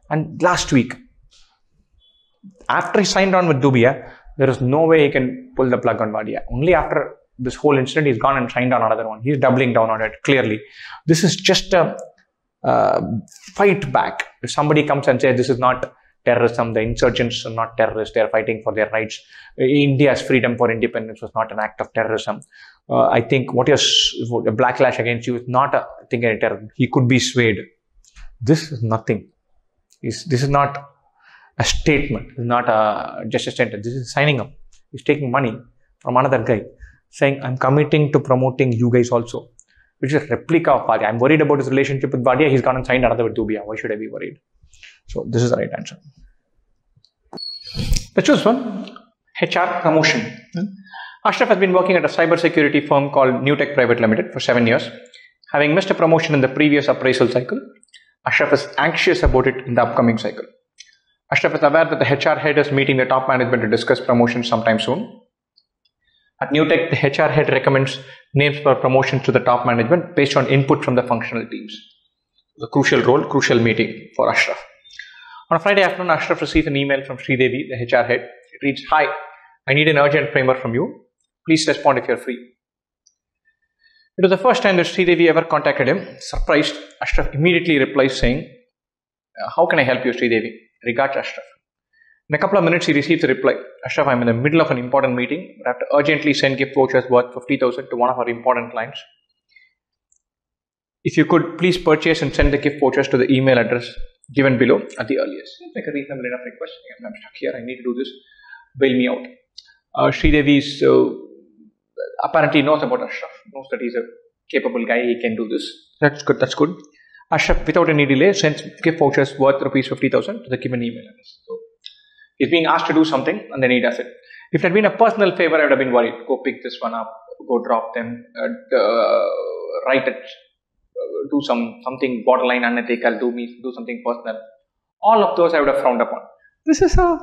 And last week, after he signed on with Dubia, there is no way he can pull the plug on Bardia. Only after this whole incident, he's gone and signed on another one. He's doubling down on it, clearly. This is just a fight back. If somebody comes and says this is not terrorism, the insurgents are not terrorists, they are fighting for their rights. India's freedom for independence was not an act of terrorism. I think what a backlash against you is not a thing of terrorism. He could be swayed. This is nothing. This is not a statement. It's not just a statement. This is signing up. He's taking money from another guy, saying, I'm committing to promoting you guys also, which is a replica of Bardia. I'm worried about his relationship with Bardia. He's gone and signed another with Dubia. Why should I be worried? So this is the right answer. Let's choose one. HR promotion. Ashraf has been working at a cybersecurity firm called Newtech Private Limited for 7 years. Having missed a promotion in the previous appraisal cycle, Ashraf is anxious about it in the upcoming cycle. Ashraf is aware that the HR head is meeting the top management to discuss promotion sometime soon. At Newtech, the HR head recommends names for promotions to the top management based on input from the functional teams. The crucial role, crucial meeting for Ashraf. On a Friday afternoon, Ashraf receives an email from Sridevi, the HR head. It reads, "Hi, I need an urgent primer from you. Please respond if you're free." It was the first time that Sridevi ever contacted him. Surprised, Ashraf immediately replies saying, "How can I help you, Sridevi? Regards, Ashraf." In a couple of minutes, he receives a reply. "Ashraf, I'm in the middle of an important meeting, but I have to urgently send gift vouchers worth 50,000 to one of our important clients. If you could please purchase and send the gift vouchers to the email address given below at the earliest." Seems like a reasonable enough request. I'm stuck here. I need to do this. Bail me out. Sridevi apparently knows about Ashraf. Knows that he's a capable guy. He can do this. That's good. That's good. Ashraf, without any delay, sends gift vouchers worth rupees 50,000 to the given email address. So he's being asked to do something, and then he does it. If it had been a personal favor, I would have been worried. Go pick this one up. Go drop them. Write it. Do something borderline unethical, do something personal. All of those I would have frowned upon. This is a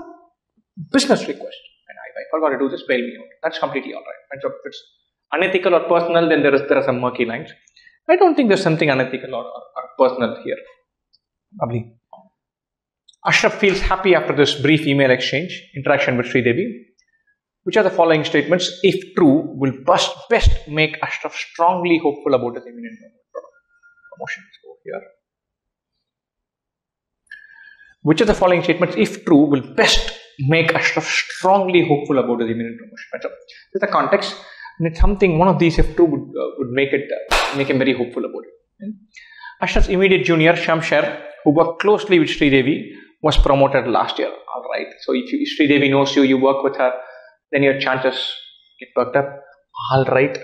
business request, and I forgot to do this, bail me out. That's completely alright. And so if it's unethical or personal, then there are some murky lines. I don't think there's something unethical or personal here. Lovely. Ashraf feels happy after this brief email interaction with Sridevi. Which are the following statements, if true, will best make Ashraf strongly hopeful about his imminent promotion. So here. Which of the following statements, if true, will best make Ashraf strongly hopeful about his imminent promotion? So, this is the context, and it's something, one of these, if true, would make him very hopeful about it. Ashraf's immediate junior, Shamshar, who worked closely with Sridevi, was promoted last year. Alright, so if Sridevi knows you work with her, then your chances get worked up. Alright.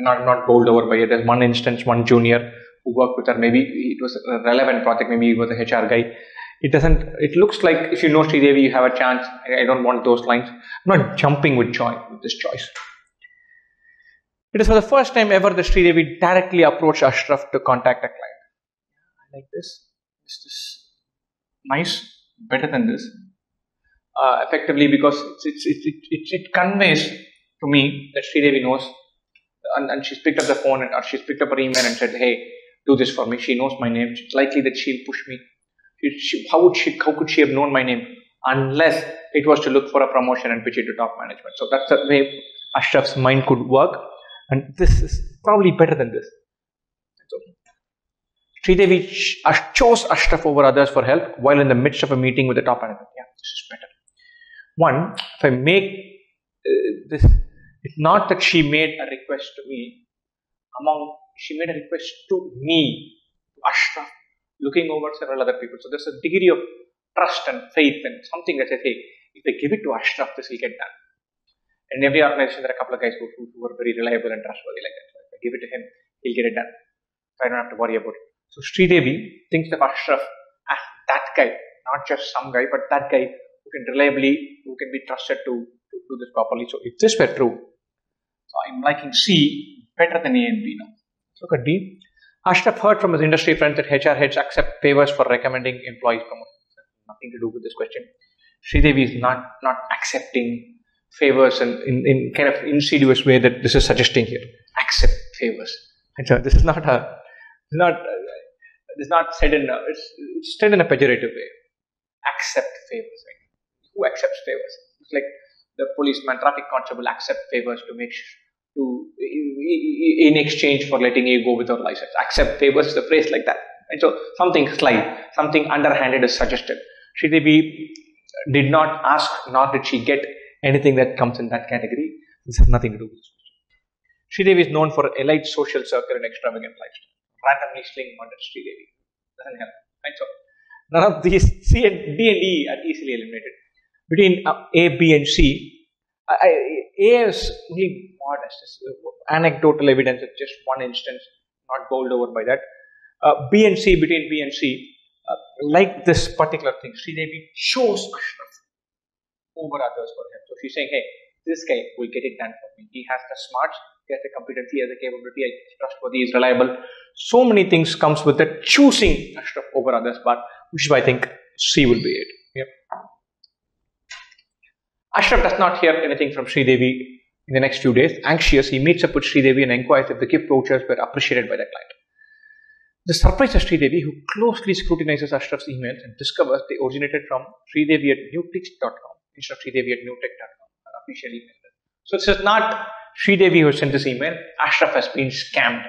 Not bowled over by it. There's one instance, one junior who worked with her. Maybe it was a relevant project. Maybe he was a HR guy. It looks like if you know Sridevi, you have a chance. I don't want those lines. I'm not jumping with joy with this choice. It is for the first time ever that Sridevi directly approached Ashraf to contact a client. I like this. Is this nice? Better than this. Effectively, because it conveys to me that Sridevi knows, and she's picked up the phone or she's picked up her email and said, "Hey, do this for me." She knows my name. It's likely that she'll push me. How could she have known my name unless it was to look for a promotion and pitch it to top management? So that's the way Ashraf's mind could work, and this is probably better than this. So Sridevi chose Ashraf over others for help while in the midst of a meeting with the top management. Yeah, this is better. One, if I make this, it's not that she made a request to me. She made a request to me, to Ashraf, looking over several other people. So there's a degree of trust and faith and something that says, hey, if I give it to Ashraf, this will get done. And in every organization, there are a couple of guys who are very reliable and trustworthy like that. So if I give it to him, he'll get it done. So I don't have to worry about it. So Sridevi thinks of Ashraf as that guy, not just some guy, but that guy who can be trusted to do this properly. So if this were true, so I'm liking C better than A and B now. Look at D. Ashraf heard from his industry friends that HR heads accept favors for recommending employees promotions. Nothing to do with this question. Sridevi is not accepting favors in kind of insidious way that this is suggesting here. Accept favors. And so this is not said in it's said in a pejorative way. Accept favors. Right? Who accepts favors? It's like the policeman, traffic constable accept favors in exchange for letting you go without license. Accept favors is a phrase like that. And so something sly, something underhanded is suggested. Sridevi did not ask, nor did she get anything that comes in that category. This has nothing to do with this. Sridevi is known for elite social circle and extravagant lifestyle. Randomly sling murder Sridevi. Doesn't help. Right? So none of these D and E are easily eliminated. Between A, B, and C, A is only modest. Anecdotal evidence of just one instance, not bowled over by that. B and C, between B and C, like this particular thing, Sridevi chose Ashraf over others for him. So she's saying, hey, this guy will get it done for me. He has the smarts, he has the competency, he has the capability, he's trustworthy, he's reliable. So many things comes with that choosing Ashraf over others, but which is why I think C will be it. Yep. Ashraf does not hear anything from Sridevi In the next few days, anxious, he meets up with Sridevi and inquires if the gift vouchers were appreciated by the client. The surprise of Sridevi, who closely scrutinizes Ashraf's emails and discovers they originated from Sridevi at newtech.com instead of Sridevi at newtech.com, an official email. So this is not Sridevi who sent this email. Ashraf has been scammed.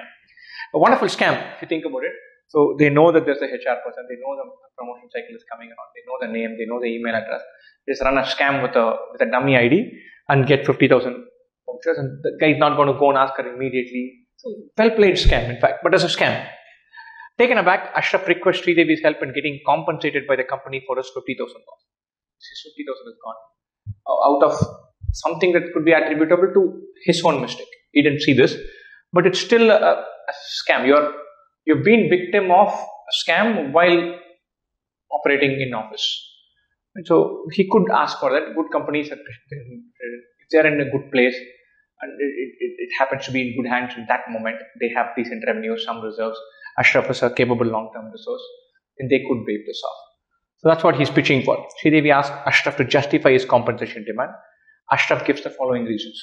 A wonderful scam, if you think about it. So they know that there's a HR person, they know the promotion cycle is coming around, they know the name, they know the email address. They just run a scam with a dummy ID and get 50,000 vouchers, and the guy is not going to go and ask her immediately. So well played scam, in fact, but as a scam. Taken aback, Ashraf requests Sridevi's help in getting compensated by the company for his 50,000 loss. His 50,000 is gone out of something that could be attributable to his own mistake. He didn't see this, but it's still a scam. You've been victim of a scam while operating in office. And so he could ask for that. Good companies, if they're in a good place and it happens to be in good hands in that moment, they have decent revenue, some reserves. Ashraf is a capable long-term resource, and they could waive this off. So that's what he's pitching for. Sridevi asks Ashraf to justify his compensation demand. Ashraf gives the following reasons.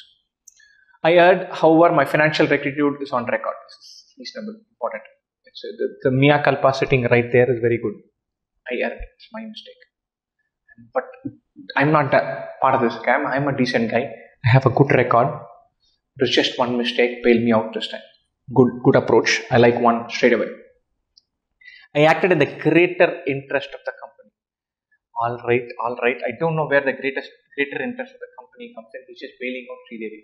I heard, however, my financial rectitude is on record. This is reasonable, important. The mea culpa sitting right there is very good. I heard it. It's my mistake. But I'm not part of this scam. I'm a decent guy. I have a good record. It was just one mistake. Bail me out this time. Good approach. I like one straight away. I acted in the greater interest of the company. All right. I don't know where the greater interest of the company comes in. He's just bailing out Sridevi.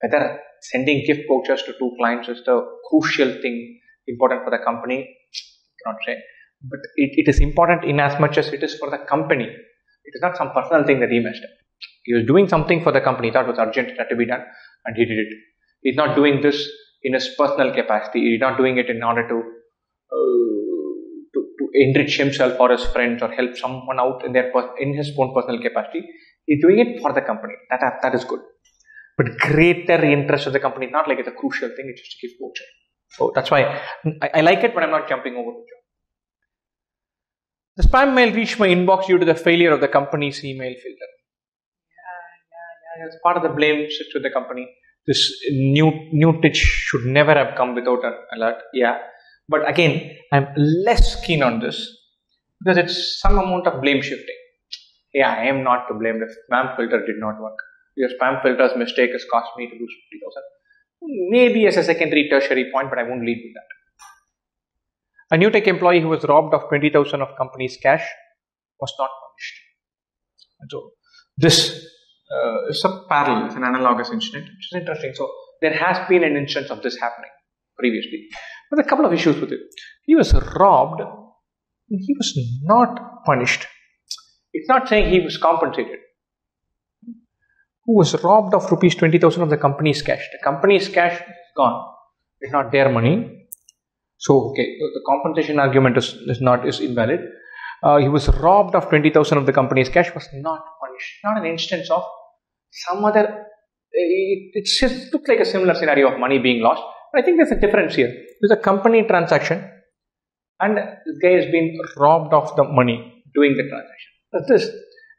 Whether sending gift vouchers to 2 clients is the crucial thing important for the company, I cannot say. But it is important in as much as it is for the company. It is not some personal thing that he messed up. He was doing something for the company. He thought it was urgent, it had to be done, and he did it. He's not doing this in his personal capacity. He's not doing it in order to enrich himself or his friends or help someone out in his own personal capacity. He's doing it for the company. That is good. But greater interest of the company, not like it's a crucial thing, it's just a gift voucher. So that's why I like it, but I'm not jumping over the job. The spam mail reached my inbox due to the failure of the company's email filter. Yeah. It's part of the blame sits with the company. This new pitch should never have come without an alert. Yeah. But again, I'm less keen on this because it's some amount of blame shifting. Yeah, I am not to blame. The spam filter did not work. Your spam filter's mistake has cost me to lose 50,000. Maybe as a secondary, tertiary point, but I won't lead with that. A new tech employee who was robbed of 20,000 of company's cash was not punished. And so this is a parallel, it's an analogous incident, which is interesting. So there has been an instance of this happening previously. But a couple of issues with it. He was robbed and he was not punished. It's not saying he was compensated. Who was robbed of rupees 20,000 of the company's cash. The company's cash is gone. It's not their money. So, okay, the compensation argument is invalid. He was robbed of 20,000 of the company's cash, was not punished. Not an instance of some other, it just looks like a similar scenario of money being lost. But I think there's a difference here. There's a company transaction and this guy has been robbed of the money doing the transaction. But this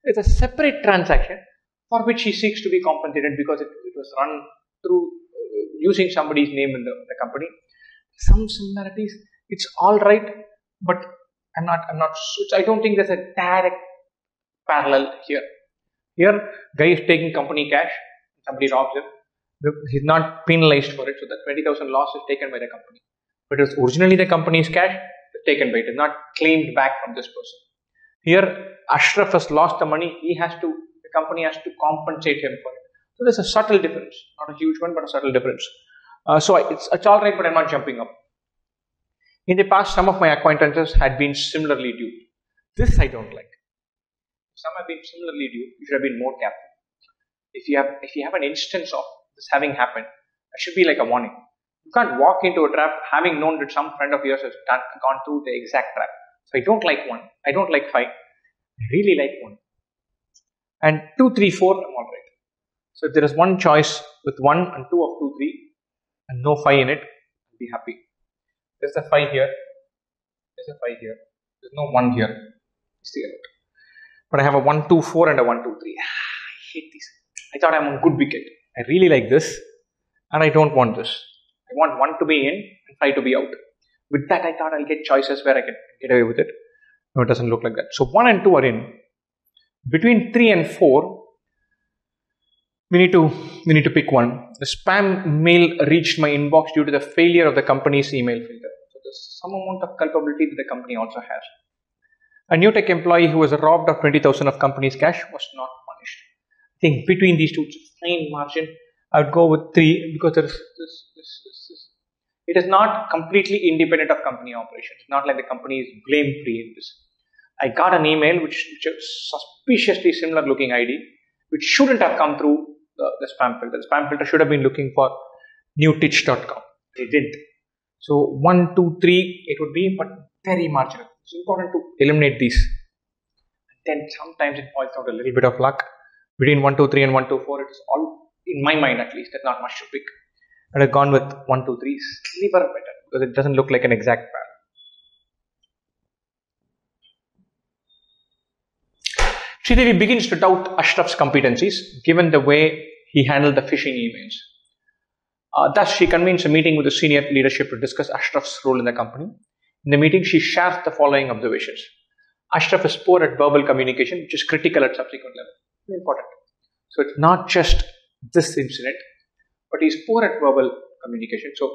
is a separate transaction for which he seeks to be compensated because it was run through using somebody's name in the company. Some similarities, it's all right, but I don't think there's a direct parallel here. Here, guy is taking company cash, somebody robs him, he's not penalized for it, so the 20,000 loss is taken by the company. But it was originally the company's cash, it's taken by it, it's not claimed back from this person. Here, Ashraf has lost the money, the company has to compensate him for it. So there's a subtle difference, not a huge one, but a subtle difference. So it's all right, but I'm not jumping up. In the past, some of my acquaintances had been similarly duped. This I don't like. Some have been similarly duped. You should have been more careful. If you have an instance of this having happened, it should be like a warning. You can't walk into a trap having known that some friend of yours has gone through the exact trap. So I don't like 1. I don't like 5. I really like 1. And 2, 3, 4, I'm all right. So if there is one choice with 1 and 2 of 2, 3, and no 5 in it, I'll be happy. There's a 5 here. There's a 5 here. There's no 1 here. It's the error. But I have a 1, 2, 4 and a 1, 2, 3. I hate these. I thought I'm on good wicket. I really like this and I don't want this. I want 1 to be in and 5 to be out. With that, I thought I'll get choices where I can get away with it. No, it doesn't look like that. So 1 and 2 are in. Between 3 and 4, we need to pick one. The spam mail reached my inbox due to the failure of the company's email filter. So there's some amount of culpability that the company also has. A new tech employee who was robbed of 20,000 of company's cash was not punished. I think between these two, it's a fine margin. I would go with 3 because there is this. It is not completely independent of company operations. It's not like the company is blame free in this. I got an email which is suspiciously similar looking ID, which shouldn't have come through the spam filter. The spam filter should have been looking for newtitch.com. It didn't. So 1, 2, 3 it would be, but very marginal. It's important to eliminate these. Then sometimes it points out a little bit of luck. Between 1, 2, 3 and 1, 2, 4, it is all, in my mind at least, there's not much to pick. I have gone with 1, 2, 3, sliver better because it doesn't look like an exact pair. Sridevi begins to doubt Ashraf's competencies given the way he handled the phishing emails. Thus, she convenes a meeting with the senior leadership to discuss Ashraf's role in the company. In the meeting, she shares the following observations. Ashraf is poor at verbal communication, which is critical at subsequent level. Very important. So it's not just this incident, but he's poor at verbal communication. So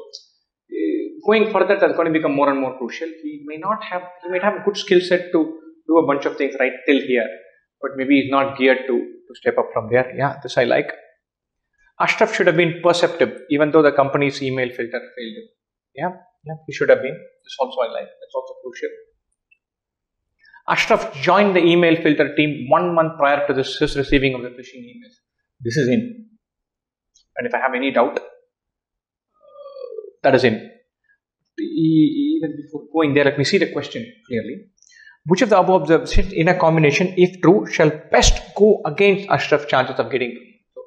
going further, that's going to become more and more crucial. He might have a good skill set to do a bunch of things right till here, but maybe he's not geared to step up from there. Yeah, this I like. Ashraf should have been perceptive, even though the company's email filter failed him. Yeah, he should have been. This also I like. That's also crucial. Ashraf joined the email filter team 1 month prior to his receiving of the phishing emails. This is in. And if I have any doubt, that is in. Even before going there, let me see the question clearly. Which of the above observations in a combination, if true, shall best go against Ashraf's chances of getting promoted? So,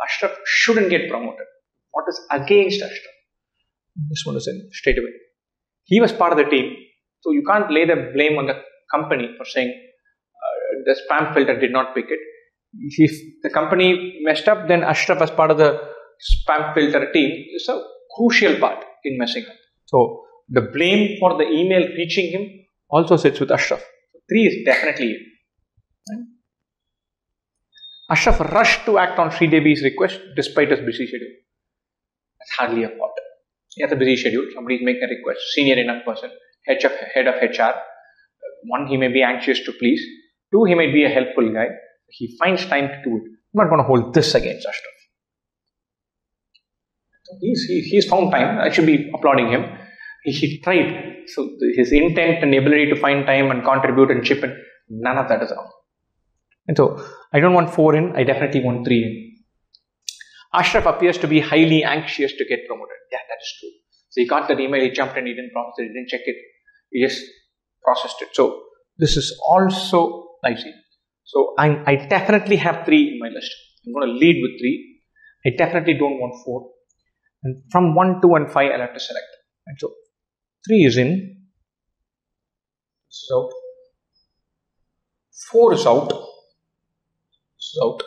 Ashraf shouldn't get promoted. What is against Ashraf? This one is in straight away. He was part of the team, so you can't lay the blame on the company for saying the spam filter did not pick it. If the company messed up, then Ashraf as part of the spam filter team is a crucial part in messing up. So the blame for the email reaching him also sits with Ashraf. 3 is definitely in. Right? Ashraf rushed to act on Sridevi's request despite his busy schedule. That's hardly a fault. He has a busy schedule. Somebody is making a request. Senior enough person. Head of HR. 1, he may be anxious to please. 2, he might be a helpful guy. He finds time to do it. I'm not going to hold this against Ashraf. So he's found time. I should be applauding him. He tried. So his intent and ability to find time and contribute and chip in, none of that is wrong. And so I don't want 4 in. I definitely want 3 in. Ashraf appears to be highly anxious to get promoted. Yeah, that is true. So he got that email, he jumped in, he didn't process it, he didn't check it, he just processed it. So this is also nicely. So I definitely have 3 in my list. I'm going to lead with 3. I definitely don't want 4. And from 1, 2 and 5 I'll have to select. And so 3 is in. This is out. 4 is out. This is out.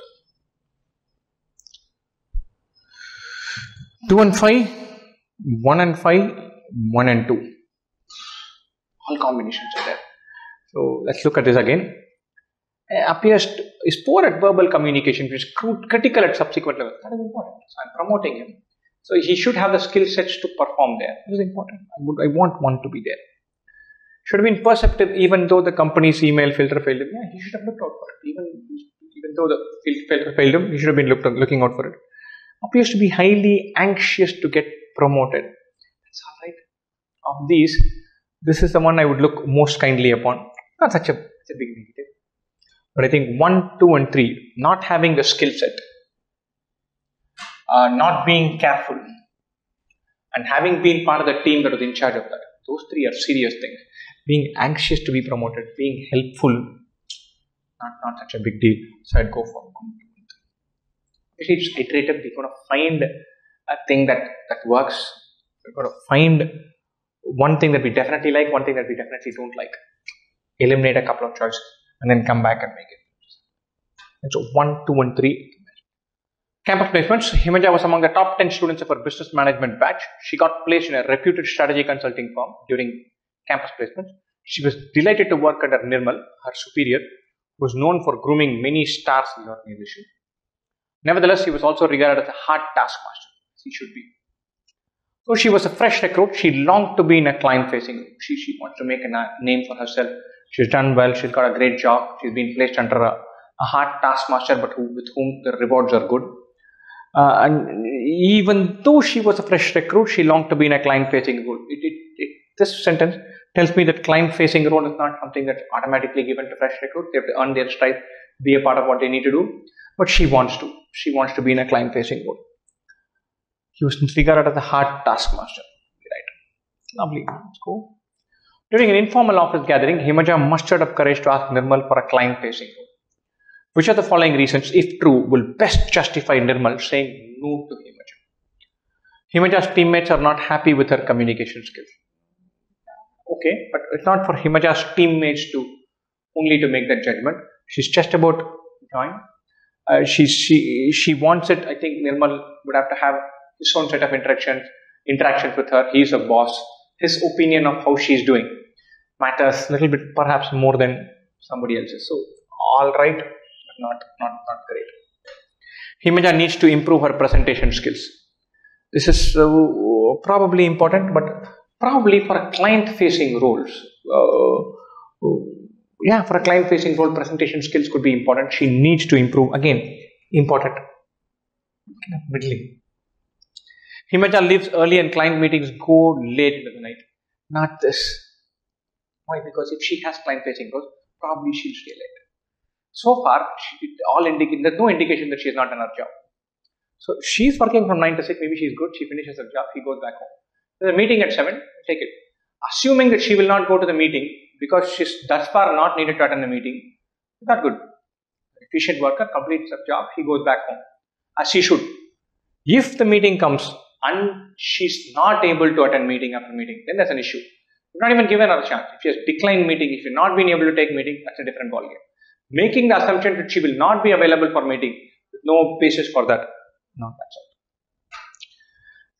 2 and 5, 1 and 5, 1 and 2. All combinations are there. So let's look at this again. Is poor at verbal communication, which is critical at subsequent levels. That is important. So I'm promoting him. So he should have the skill sets to perform there. This is important. I want 1 to be there. Should have been perceptive even though the company's email filter failed him. Yeah, he should have looked out for it. Even though the filter failed him, he should have been looking out for it. Appears to be highly anxious to get promoted. That's all right. Of these, this is the one I would look most kindly upon. Not such a big negative. But I think 1, 2 and 3, not having the skill set, not being careful, and having been part of the team that was in charge of that. Those 3 are serious things. Being anxious to be promoted, being helpful, not such a big deal. So I'd go for 1, 2 and 3. Actually, it's iterative. We're going to find a thing that works. We're going to find one thing that we definitely like, one thing that we definitely don't like. Eliminate a couple of choices and then come back and make it. And so 1, 2 and 3. Campus placements. Himaja was among the top 10 students of her business management batch. She got placed in a reputed strategy consulting firm during campus placements. She was delighted to work under Nirmal, her superior, who was known for grooming many stars in the organization. Nevertheless, he was also regarded as a hard taskmaster, as he should be. So she was a fresh recruit. She longed to be in a client-facing role. She wants to make a name for herself. She's done well. She's got a great job. She's been placed under a hard taskmaster, but with whom the rewards are good. And even though she was a fresh recruit, she longed to be in a client-facing role. This sentence tells me that client-facing role is not something that's automatically given to fresh recruits. They have to earn their stripe, be a part of what they need to do. But she wants to. She wants to be in a client-facing role. He was regarded as a hard taskmaster. Right. Lovely. Let's go. During an informal office gathering, Himaja mustered up courage to ask Nirmal for a client-facing role. Which of the following reasons, if true, will best justify Nirmal saying no to Himaja? Himaja's teammates are not happy with her communication skills. Okay, but it's not for Himaja's teammates to only to make that judgment. She's just about to join. She wants it. I think Nirmal would have to have his own set of interactions with her. He's a boss. His opinion of how she's doing matters a little bit, perhaps more than somebody else's. So, all right, but not great. Himaja needs to improve her presentation skills. This is probably important, but probably for a client-facing roles. For a client-facing role, presentation skills could be important. She needs to improve. Again, important. Middling. Himaja leaves early and client meetings go late in the night. Not this. Why? Because if she has client-facing roles, probably she'll stay late. So far, there's no indication that she has not done her job. So she's working from 9 to 6. Maybe she's good. She finishes her job. She goes back home. There's a meeting at 7. Take it. Assuming that she will not go to the meeting because she's thus far not needed to attend the meeting, not good. Efficient worker completes her job. He goes back home as she should. If the meeting comes and she's not able to attend meeting after meeting, then there's an issue. You've not even given her a chance. If she has declined meeting, if you're not been able to take meeting, that's a different ballgame. Making the assumption that she will not be available for meeting, with no basis for that, no, that's all.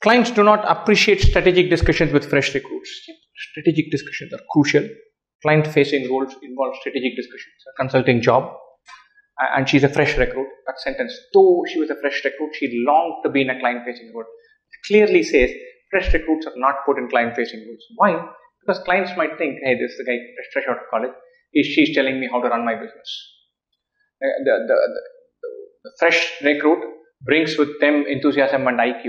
Clients do not appreciate strategic discussions with fresh recruits. Strategic discussions are crucial. Client-facing roles involve strategic discussions. A consulting job, and she's a fresh recruit. That sentence, though she was a fresh recruit, she longed to be in a client-facing role. It clearly says fresh recruits are not put in client-facing roles. Why? Because clients might think, hey, this is the guy fresh out of college. She's telling me how to run my business. The fresh recruit brings with them enthusiasm and IQ.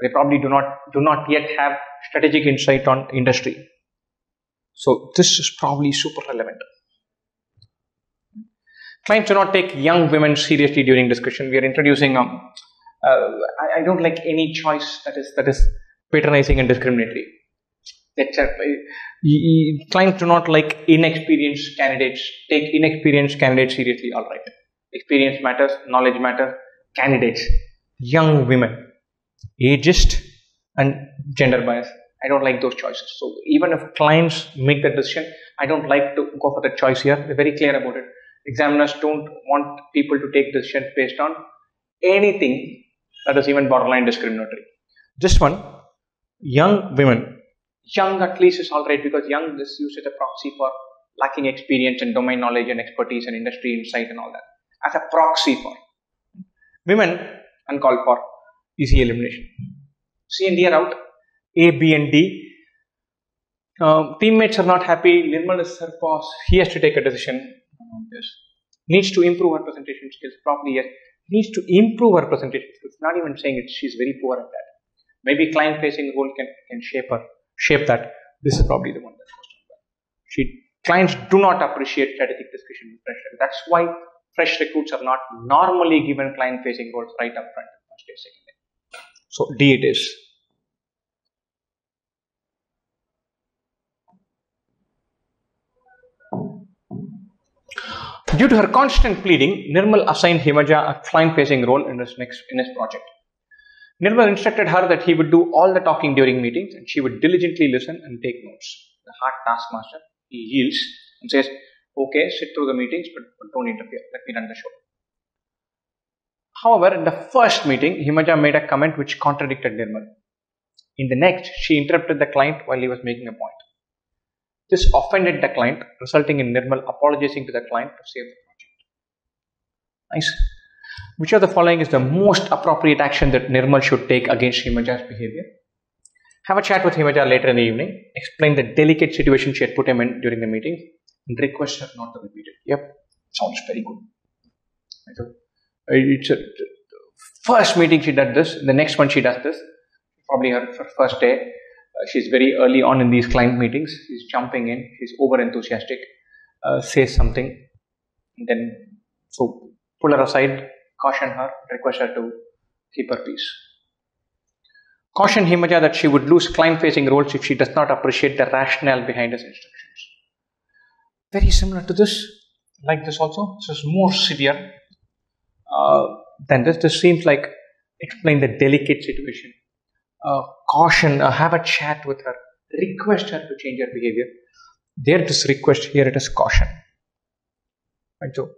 They probably do not yet have strategic insight on industry. So this is probably super relevant. Clients do not take young women seriously during discussion. We are introducing I don't like any choice that is patronizing and discriminatory. Clients do not like inexperienced candidates. Take inexperienced candidates seriously. All right. Experience matters. Knowledge matters. Candidates. Young women. Ageist and gender bias. I don't like those choices. So even if clients make that decision, I don't like to go for the choice here. They're very clear about it. Examiners don't want people to take decisions based on anything that is even borderline discriminatory. This one, young women. Young at least is alright because young is used as a proxy for lacking experience and domain knowledge and expertise and industry insight and all that. As a proxy for women, uncalled for, easy elimination. C and D are out. A, B and D. Teammates are not happy. Nirmal is her boss. He has to take a decision. Yes. Needs to improve her presentation skills. Probably yes. Needs to improve her presentation skills. Not even saying it. She's very poor at that. Maybe client-facing role can shape that. This is probably the one that goes on. Clients do not appreciate strategic discussion with fresh recruits. That's why fresh recruits are not normally given client-facing roles right up front. So D it is. Due to her constant pleading, Nirmal assigned Himaja a client-facing role in his project. Nirmal instructed her that he would do all the talking during meetings and she would diligently listen and take notes. The hard taskmaster, he yields and says, okay, sit through the meetings, but don't interfere. Let me run the show. However, in the first meeting, Himaja made a comment which contradicted Nirmal. In the next, she interrupted the client while he was making a point. This offended the client, resulting in Nirmal apologizing to the client to save the project. Nice. Which of the following is the most appropriate action that Nirmal should take against Himaja's behavior? Have a chat with Himaja later in the evening, explain the delicate situation she had put him in during the meeting, and request her not to repeat it. Yep, sounds very good. It's a first meeting she does this, the next one she does this, probably her first day. She's very early on in these client meetings. She's jumping in, she's over enthusiastic, says something, and then so pull her aside, caution her, request her to keep her peace. Caution Himaja that she would lose client-facing roles if she does not appreciate the rationale behind his instructions. Very similar to this, like this also. This is more severe than this. This seems like explain the delicate situation. Caution, have a chat with her, request her to change her behavior. There it is request, here it is caution. Right, so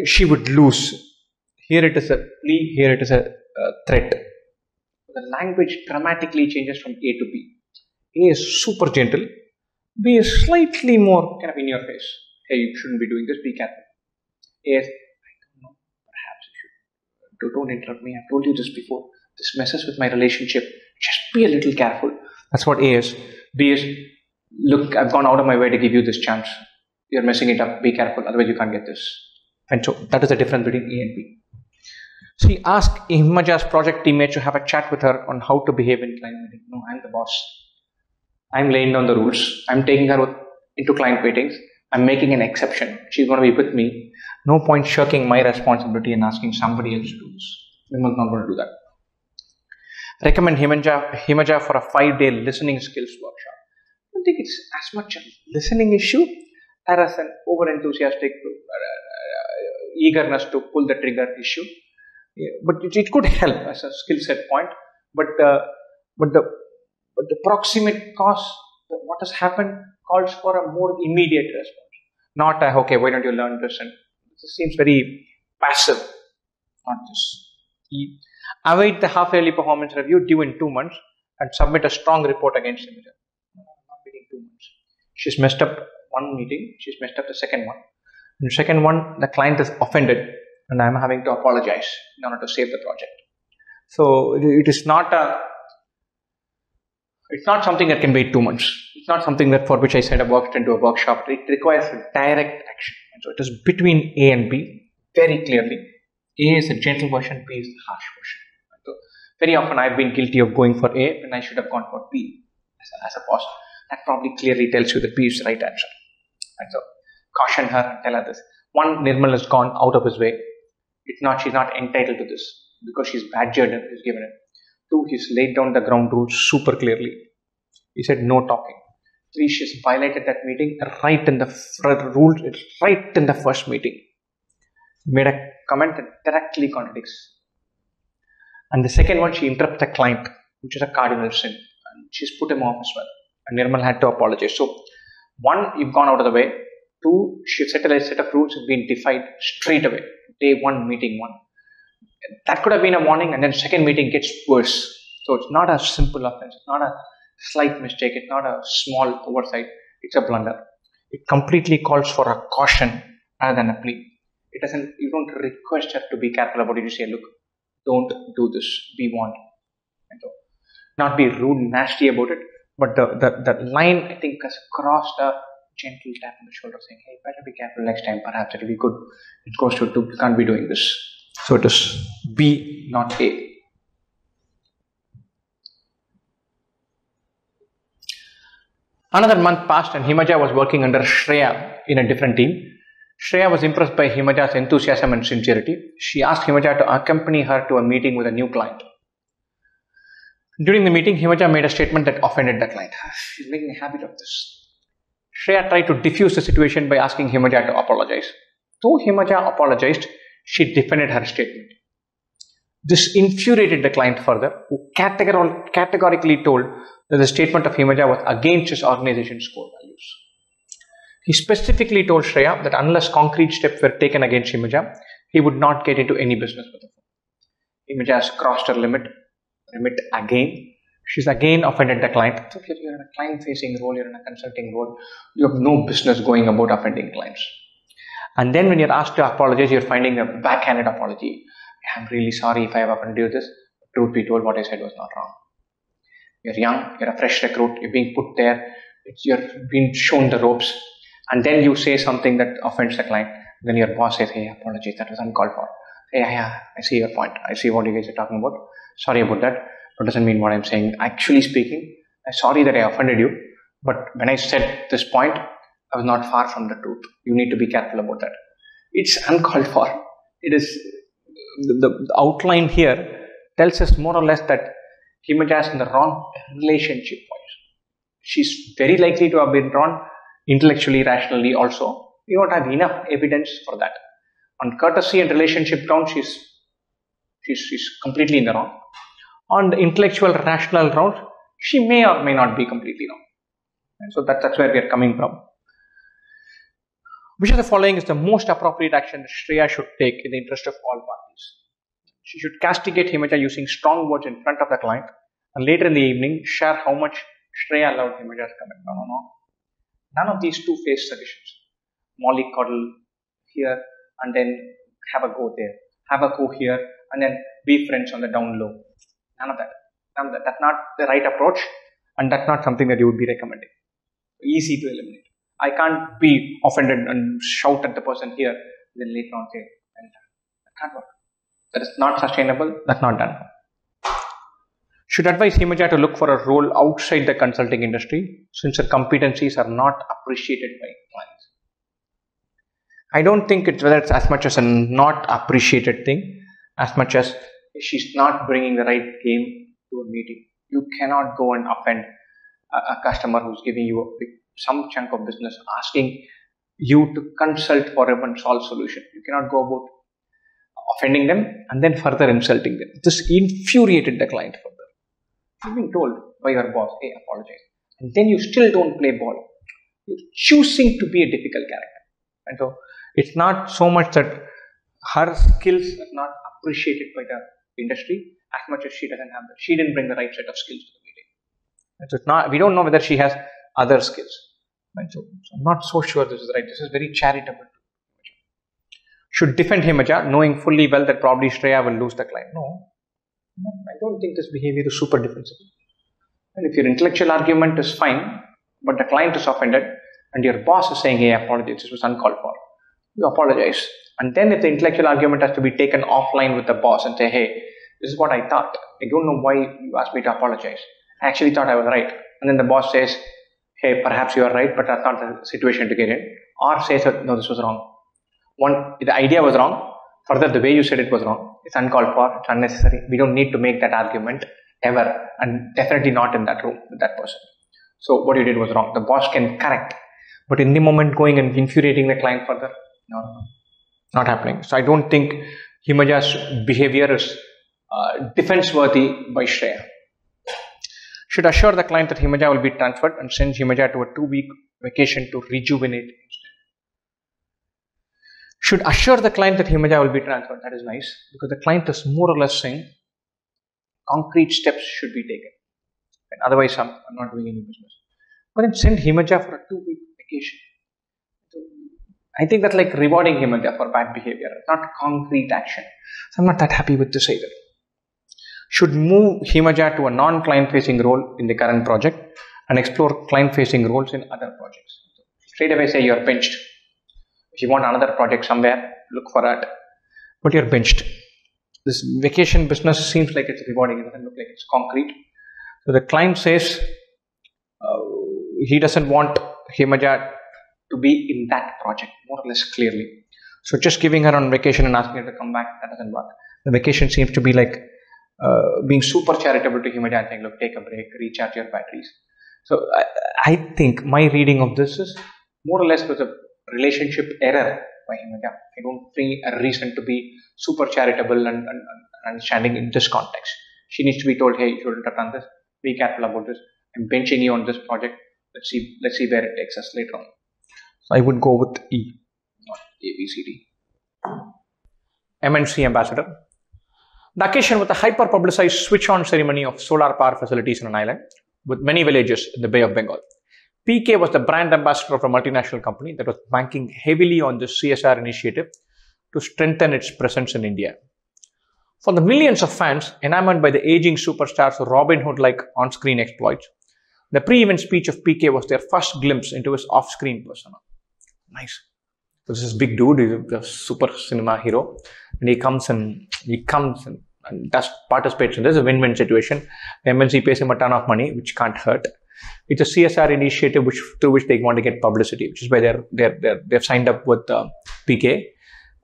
she would lose. Here it is a plea, here it is a threat. The language dramatically changes from A to B. A is super gentle, B is slightly more kind of in your face. Hey, you shouldn't be doing this, be careful. A is, I don't know, perhaps you should. Don't interrupt me, I've told you this before. This messes with my relationship. Just be a little careful. That's what A is. B is, look, I've gone out of my way to give you this chance. You're messing it up, be careful, otherwise you can't get this. And so that is the difference between A and B. So he asked Himaja's project teammates to have a chat with her on how to behave in client meeting. No, I'm the boss. I'm laying down the rules. I'm taking her into client meetings. I'm making an exception. She's going to be with me. No point shirking my responsibility and asking somebody else to do this. We're not going to do that. Recommend Himaja for a 5-day listening skills workshop. I don't think it's as much a listening issue as an over-enthusiastic eagerness to pull the trigger issue. Yeah, but it could help as a skill set point. But the proximate cause, what has happened, calls for a more immediate response. Not okay, why don't you learn this? And this seems very passive. Not this. Await the half-yearly performance review due in 2 months and submit a strong report against Himaja. Not waiting 2 months. She's messed up one meeting. She's messed up the second one. In the second one, the client is offended, and I'm having to apologize in order to save the project. So it is not it's not something that can wait 2 months. It's not something that for which I said I worked into a workshop. It requires direct action. And so it is between A and B very clearly. A is a gentle version, B is the harsh version. So very often I've been guilty of going for A when I should have gone for B as a boss. That probably clearly tells you that B is the right answer. And so caution her and tell her this. One, Nirmal has gone out of his way. She's not entitled to this because she's badgered and he's given it. 2, he's laid down the ground rules super clearly. He said no talking. 3, she's violated that meeting right in the rules, right in the first meeting. Made a comment that directly contradicts. And the second one, she interrupts the client, which is a cardinal sin. And she's put him off as well. And Nirmal had to apologize. So, 1, you've gone out of the way. 2, she's set a set of rules have been defied straight away. Day 1, meeting 1. That could have been a warning, and then second meeting gets worse. So it's not a simple offense. It's not a slight mistake. It's not a small oversight. It's a blunder. It completely calls for a caution rather than a plea. It doesn't. You don't request her to be careful about it. You say, look, don't do this. Be warned. And so, not be rude, nasty about it. But the line, I think, has crossed a gentle tap on the shoulder saying, hey, better be careful next time. Perhaps it will be good. It goes to 2. You can't be doing this. So it is B, not A. Another month passed and Himaja was working under Shreya in a different team. Shreya was impressed by Himaja's enthusiasm and sincerity. She asked Himaja to accompany her to a meeting with a new client. During the meeting, Himaja made a statement that offended the client. She's making a habit of this. Shreya tried to diffuse the situation by asking Himaja to apologize. Though Himaja apologized, she defended her statement. This infuriated the client further, who categorically told that the statement of Himaja was against his organization's core values. He specifically told Shreya that unless concrete steps were taken against Himaja, he would not get into any business with her. Himaja has crossed her limit again. She's again offended the client. So if you're in a client-facing role, you're in a consulting role, you have no business going about offending clients. And then when you're asked to apologize, you're finding a backhanded apology. I'm really sorry if I have offended you this. Truth be told, what I said was not wrong. You're young, you're a fresh recruit, you're being put there, you're being shown the ropes, and then you say something that offends the client. Then your boss says, hey, apologies, that was uncalled for. Hey, yeah, I see your point. I see what you guys are talking about. Sorry about that. That doesn't mean what I'm saying. Actually speaking, I'm sorry that I offended you. But when I said this point, I was not far from the truth. You need to be careful about that. It's uncalled for. It is the outline here tells us more or less that Himaja is in the wrong relationship wise. She's very likely to have been wrong intellectually, rationally also. We don't have enough evidence for that. On courtesy and relationship grounds, she's completely in the wrong. On the intellectual, rational grounds, she may or may not be completely wrong. And so that's where we are coming from. Which of the following is the most appropriate action that Shreya should take in the interest of all parties? She should castigate Himaja using strong words in front of the client, and later in the evening share how much Shreya loved Himaja's comment. No. None of these two-faced suggestions. Mollycoddle here and then have a go there. Have a go here and then be friends on the down low. None of that. That's not the right approach, and that's not something that you would be recommending. Easy to eliminate. I can't be offended and shout at the person here, then later on say, that can't work. That is not sustainable. That's not done. Should advise Himaja to look for a role outside the consulting industry since her competencies are not appreciated by clients. I don't think whether it's as much as a not appreciated thing, as much as she's not bringing the right game to a meeting. You cannot go and offend a customer who's giving you some chunk of business, asking you to consult for him and solve solution. You cannot go about offending them and then further insulting them. This infuriated the client further. You're being told by your boss, hey, apologize. And then you still don't play ball. You're choosing to be a difficult character. And so it's not so much that her skills are not appreciated by the industry as much as she doesn't have that. She didn't bring the right set of skills to the meeting. And so it's not, we don't know whether she has other skills. And so I'm not so sure this is right. This is very charitable. Should defend Himaja knowing fully well that probably Shreya will lose the client. No, I don't think this behavior is super defensible. And if your intellectual argument is fine, but the client is offended and your boss is saying, hey, apologies, this was uncalled for, you apologize. And then if the intellectual argument has to be taken offline with the boss and say, hey, this is what I thought. I don't know why you asked me to apologize. I actually thought I was right. And then the boss says, hey, perhaps you are right, but that's not the situation to get in. Or says, no, this was wrong. One, the idea was wrong. Further, the way you said it was wrong. It's uncalled for. It's unnecessary. We don't need to make that argument ever, and definitely not in that room with that person. So what you did was wrong. The boss can correct, but in the moment going and infuriating the client further, no, not happening. So I don't think Himaja's behavior is defense-worthy by Shreya. Should assure the client that Himaja will be transferred and send Himaja to a 2-week vacation to rejuvenate instead. Should assure the client that Himaja will be transferred. That is nice, because the client is more or less saying concrete steps should be taken. And otherwise, I'm not doing any business. But then send Himaja for a 2-week vacation. So I think that's like rewarding Himaja for bad behavior, not concrete action. So I'm not that happy with this either. Should move Himaja to a non-client facing role in the current project and explore client facing roles in other projects. Straight away say you're benched. If you want another project somewhere, look for that. But you're benched. This vacation business seems like it's rewarding. It doesn't look like it's concrete. So the client says he doesn't want Himaja to be in that project, more or less clearly. So just giving her on vacation and asking her to come back, that doesn't work. The vacation seems to be like being super charitable to Himaja and saying, look, take a break, recharge your batteries. So I think my reading of this is more or less was a relationship error by Himaja. I don't see a reason to be super charitable and understanding in this context. She needs to be told, hey, you shouldn't have done this. Be careful about this. I'm benching you on this project. Let's see where it takes us later on. So I would go with E, not A, B, C, D. MNC ambassador. The occasion was a hyper-publicized switch-on ceremony of solar power facilities in an island with many villages in the Bay of Bengal. PK was the brand ambassador of a multinational company that was banking heavily on this CSR initiative to strengthen its presence in India. For the millions of fans enamored by the aging superstar's Robin Hood-like on-screen exploits, the pre-event speech of PK was their first glimpse into his off-screen persona. Nice. So this is big dude, he's a super cinema hero, and he comes and does participates in this. It's a win-win situation. The MNC pays him a ton of money, which can't hurt. It's a CSR initiative through which they want to get publicity, which is why they've signed up with PK.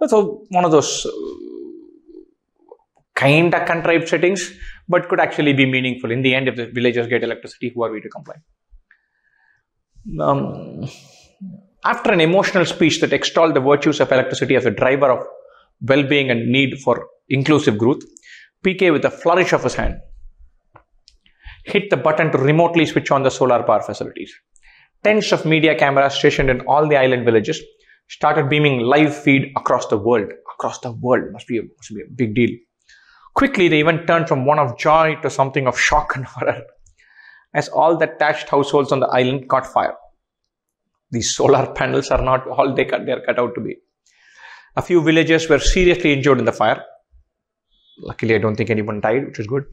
So one of those kind of contrived settings, but could actually be meaningful. In the end, if the villagers get electricity, who are we to complain? After an emotional speech that extolled the virtues of electricity as a driver of well-being and need for inclusive growth, PK, with a flourish of his hand, hit the button to remotely switch on the solar power facilities. Tens of media cameras stationed in all the island villages started beaming live feed across the world. Across the world must be a big deal. Quickly, the event turned from one of joy to something of shock and horror, as all the thatched households on the island caught fire. These solar panels are not all they're cut out to be. A few villagers were seriously injured in the fire. Luckily, I don't think anyone died, which is good.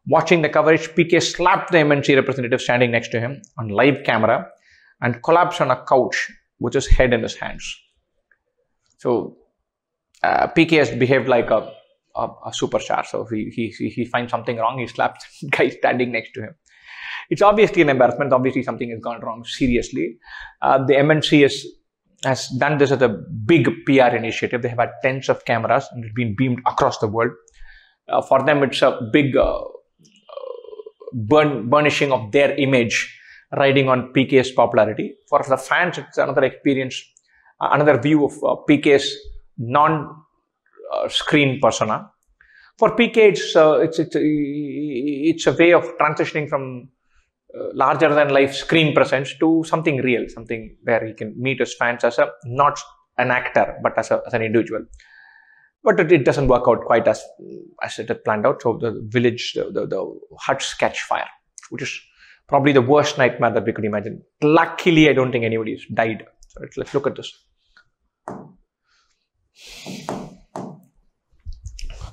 Watching the coverage, PK slapped the MNC representative standing next to him on live camera and collapsed on a couch with his head in his hands. So, PK has behaved like a superstar. So, he finds something wrong, he slaps the guy standing next to him. It's obviously an embarrassment. Obviously, something has gone wrong seriously. The MNC has done this as a big PR initiative. They have had tens of cameras and it's been beamed across the world. For them, it's a big burnishing of their image riding on PK's popularity. For the fans, it's another experience, another view of PK's non-screen persona. For PK, it's a way of transitioning from larger than life screen presence to something real, something where he can meet his fans as not an actor, but as an individual. But it doesn't work out quite as it had planned out. So the village, the huts catch fire, which is probably the worst nightmare that we could imagine. Luckily, I don't think anybody's died. So let's look at this.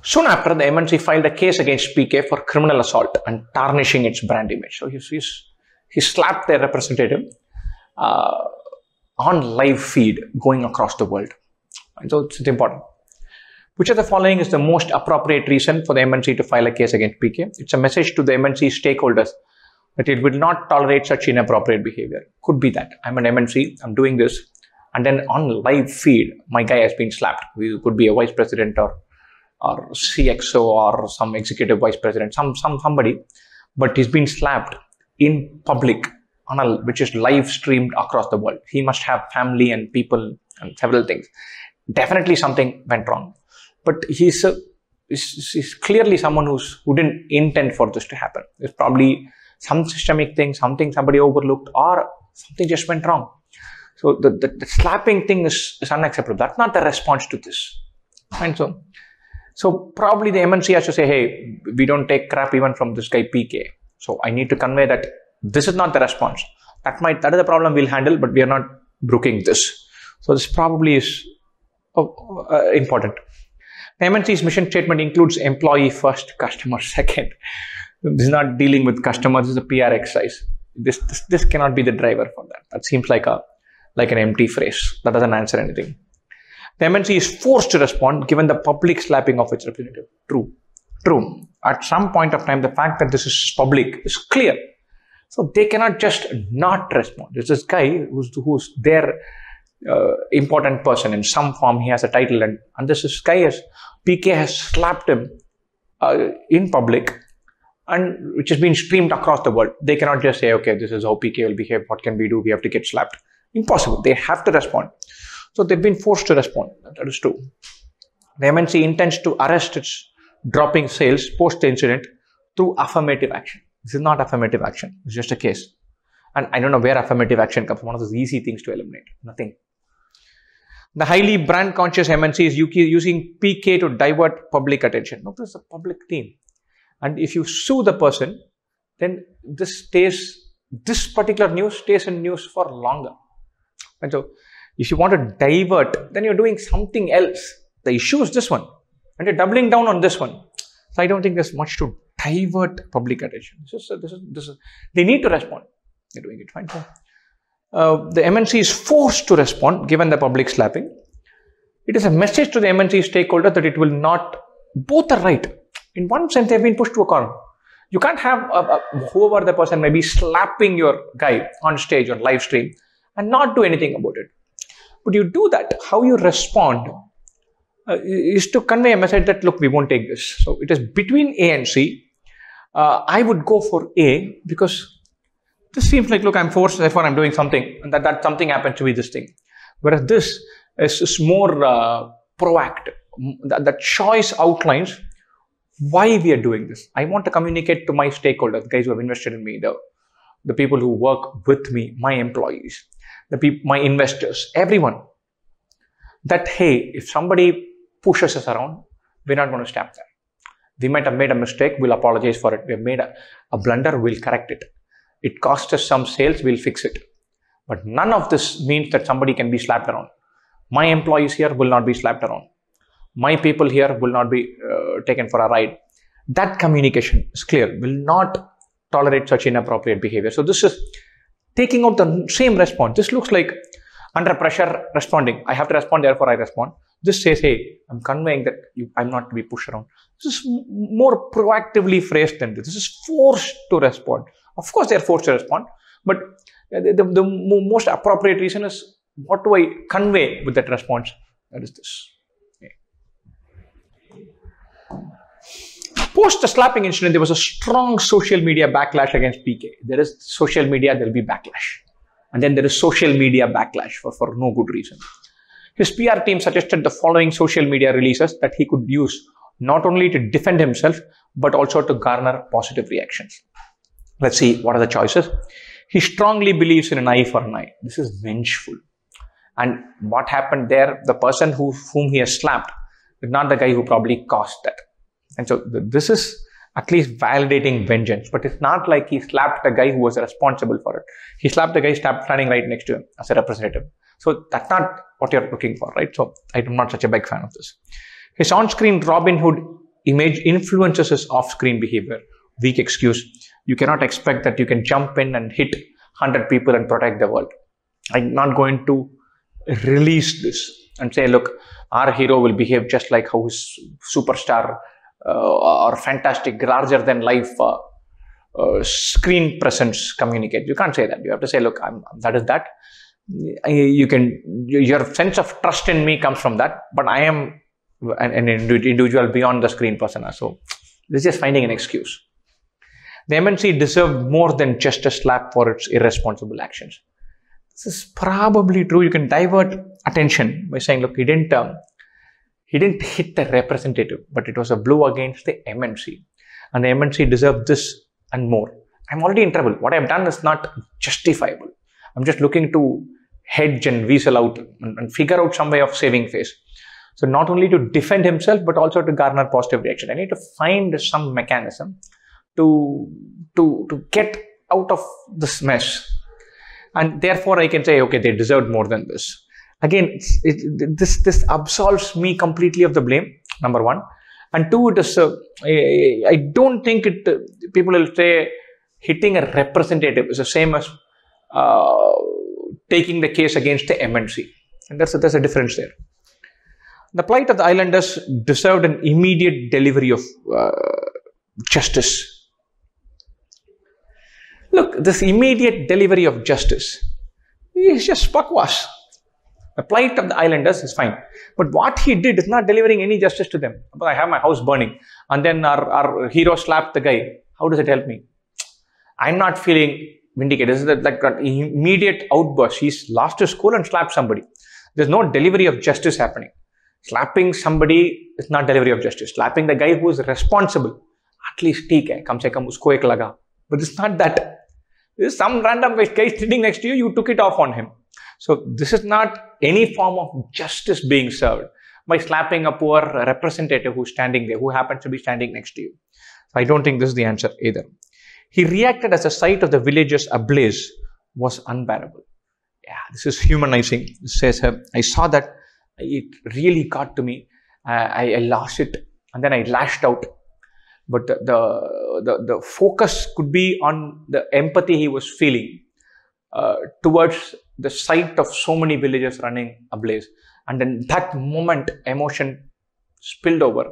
Soon after, the MNC filed a case against PK for criminal assault and tarnishing its brand image. So he slapped their representative on live feed going across the world. And so it's important. Which of the following is the most appropriate reason for the MNC to file a case against PK? It's a message to the MNC stakeholders that it will not tolerate such inappropriate behavior. Could be that I'm an MNC, I'm doing this, and then on live feed, my guy has been slapped. We could be a vice president or CXO or some executive vice president, somebody, but he's been slapped in public which is live streamed across the world. He must have family and people and several things. Definitely something went wrong. But he's clearly someone who didn't intend for this to happen. There's probably some systemic thing, something somebody overlooked, or something just went wrong. So the slapping thing is unacceptable. That's not the response to this. And so probably the MNC has to say, hey, we don't take crap even from this guy PK. So I need to convey that this is not the response. That is a problem we'll handle, but we are not brooking this. So this probably is important. The MNC's mission statement includes employee first, customer second. This is not dealing with customers, this is a PR exercise. This cannot be the driver for that. That seems like an empty phrase. That doesn't answer anything. The MNC is forced to respond given the public slapping of its representative. True. At some point of time, the fact that this is public is clear. So they cannot just not respond. There's this guy who's their important person in some form. He has a title, and this guy PK has slapped him in public, and which has been streamed across the world. They cannot just say, okay, this is how PK will behave. What can we do? We have to get slapped. Impossible. They have to respond. So they've been forced to respond. That is true. The MNC intends to arrest its dropping sales post the incident through affirmative action. This is not affirmative action. It's just a case. And I don't know where affirmative action comes from. One of those easy things to eliminate. Nothing. The highly brand conscious MNC is using PK to divert public attention. No, this is a public theme. And if you sue the person, then this particular news stays in news for longer. And so if you want to divert, then you're doing something else. The issue is this one, and you're doubling down on this one. So I don't think there's much to divert public attention. This is, they need to respond. They're doing it fine. The MNC is forced to respond given the public slapping. It is a message to the MNC stakeholder that it will not, both are right. In one sense, they've been pushed to a corner. You can't have whoever the person may be slapping your guy on stage or live stream and not do anything about it. But you do that, how you respond is to convey a message that, look, we won't take this. So it is between A and C. I would go for A because this seems like, look, I'm forced, therefore I'm doing something, and that something happens to be this thing. Whereas this is more proactive. That choice outlines why we are doing this. I want to communicate to my stakeholders, the guys who have invested in me, the people who work with me, my employees, my investors, everyone, that, hey, if somebody pushes us around, we're not going to stamp them. We might have made a mistake, we'll apologize for it. We have made a blunder, we'll correct it. It cost us some sales, we'll fix it. But none of this means that somebody can be slapped around. My employees here will not be slapped around. My people here will not be taken for a ride. That communication is clear, will not tolerate such inappropriate behavior. So this is taking out the same response. This looks like under pressure responding. I have to respond, therefore I respond. This says, hey, I'm conveying that I'm not to be pushed around. This is more proactively phrased than this. This is forced to respond. Of course, they're forced to respond, but the most appropriate reason is, what do I convey with that response? That is this. Post the slapping incident, there was a strong social media backlash against PK. There is social media, there will be backlash. And then there is social media backlash for no good reason. His PR team suggested the following social media releases that he could use not only to defend himself, but also to garner positive reactions. Let's see, what are the choices? He strongly believes in an eye for an eye. This is vengeful. And what happened there, the person whom he has slapped is not the guy who probably caused that. And so this is at least validating vengeance, but it's not like he slapped the guy who was responsible for it. He slapped the guy standing right next to him as a representative. So that's not what you're looking for, right? So I'm not such a big fan of this. His on-screen Robin Hood image influences his off-screen behavior. Weak excuse. You cannot expect that you can jump in and hit 100 people and protect the world. I'm not going to release this and say, look, our hero will behave just like how his superstar or fantastic, larger than life screen presence communicate. You can't say that. You have to say, look, that is that. Your sense of trust in me comes from that, but I am an individual beyond the screen persona. So this is just finding an excuse. The MNC deserved more than just a slap for its irresponsible actions. This is probably true. You can divert attention by saying, look, he didn't hit the representative, but it was a blow against the MNC. And the MNC deserved this and more. I'm already in trouble. What I've done is not justifiable. I'm just looking to hedge and weasel out and figure out some way of saving face. So not only to defend himself, but also to garner positive reaction. I need to find some mechanism to get out of this mess. And therefore I can say, okay, they deserved more than this. Again, this absolves me completely of the blame, number one. And two, it is, I don't think people will say hitting a representative is the same as taking the case against the MNC. And there's a difference there. The plight of the islanders deserved an immediate delivery of justice. Look, this immediate delivery of justice is just bakwas. The plight of the islanders is fine. But what he did is not delivering any justice to them. But I have my house burning and then our hero slapped the guy. How does it help me? I'm not feeling vindicated. This is like an immediate outburst. He's lost his cool and slapped somebody. There's no delivery of justice happening. Slapping somebody is not delivery of justice. Slapping the guy who is responsible, at least theek hai, kam se kam usko ek laga. But it's not that. This is some random guy sitting next to you, you took it off on him. So this is not any form of justice being served by slapping a poor representative who's standing there, who happens to be standing next to you. So I don't think this is the answer either. He reacted as the sight of the villagers ablaze was unbearable. Yeah, this is humanizing. It says, I saw that, it really got to me. I lost it, and then I lashed out. But the focus could be on the empathy he was feeling towards the sight of so many villagers running ablaze. And then that moment, emotion spilled over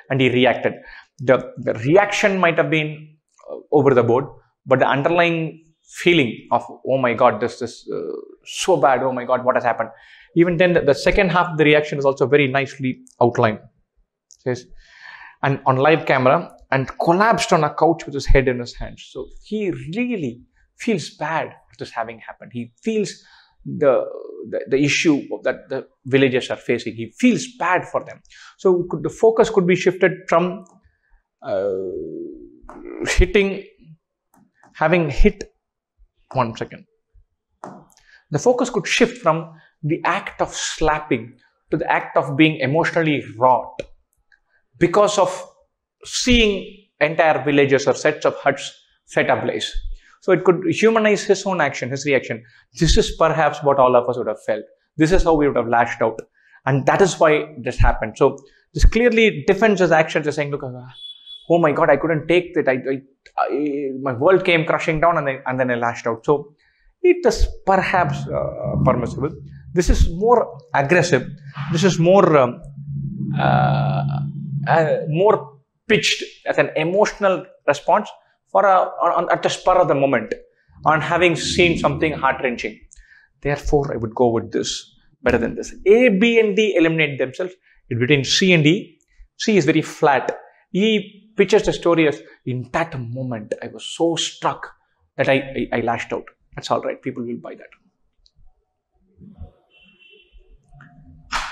and he reacted. The reaction might have been over the board, but the underlying feeling of, oh my God, this is so bad, oh my God, what has happened? Even then, the second half of the reaction is also very nicely outlined. It says, and on live camera, and collapsed on a couch with his head in his hands. So he really feels bad for this having happened. He feels the issue that the villagers are facing. He feels bad for them. So the focus could be shifted from having hit, one second. The focus could shift from the act of slapping to the act of being emotionally wrought because of seeing entire villages or sets of huts set ablaze. So it could humanize his own action, his reaction. This is perhaps what all of us would have felt. This is how we would have lashed out. And that is why this happened. So this clearly defends his actions as saying, look, oh my God, I couldn't take that. My world came crashing down and then I lashed out. So it is perhaps permissible. This is more aggressive. This is more pitched as an emotional response for at the spur of the moment on having seen something heart-wrenching. Therefore, I would go with this better than this. A, B, and D eliminate themselves. In between C and D, C is very flat. E pictures the story as, in that moment, I was so struck that I lashed out. That's all right. People will buy that.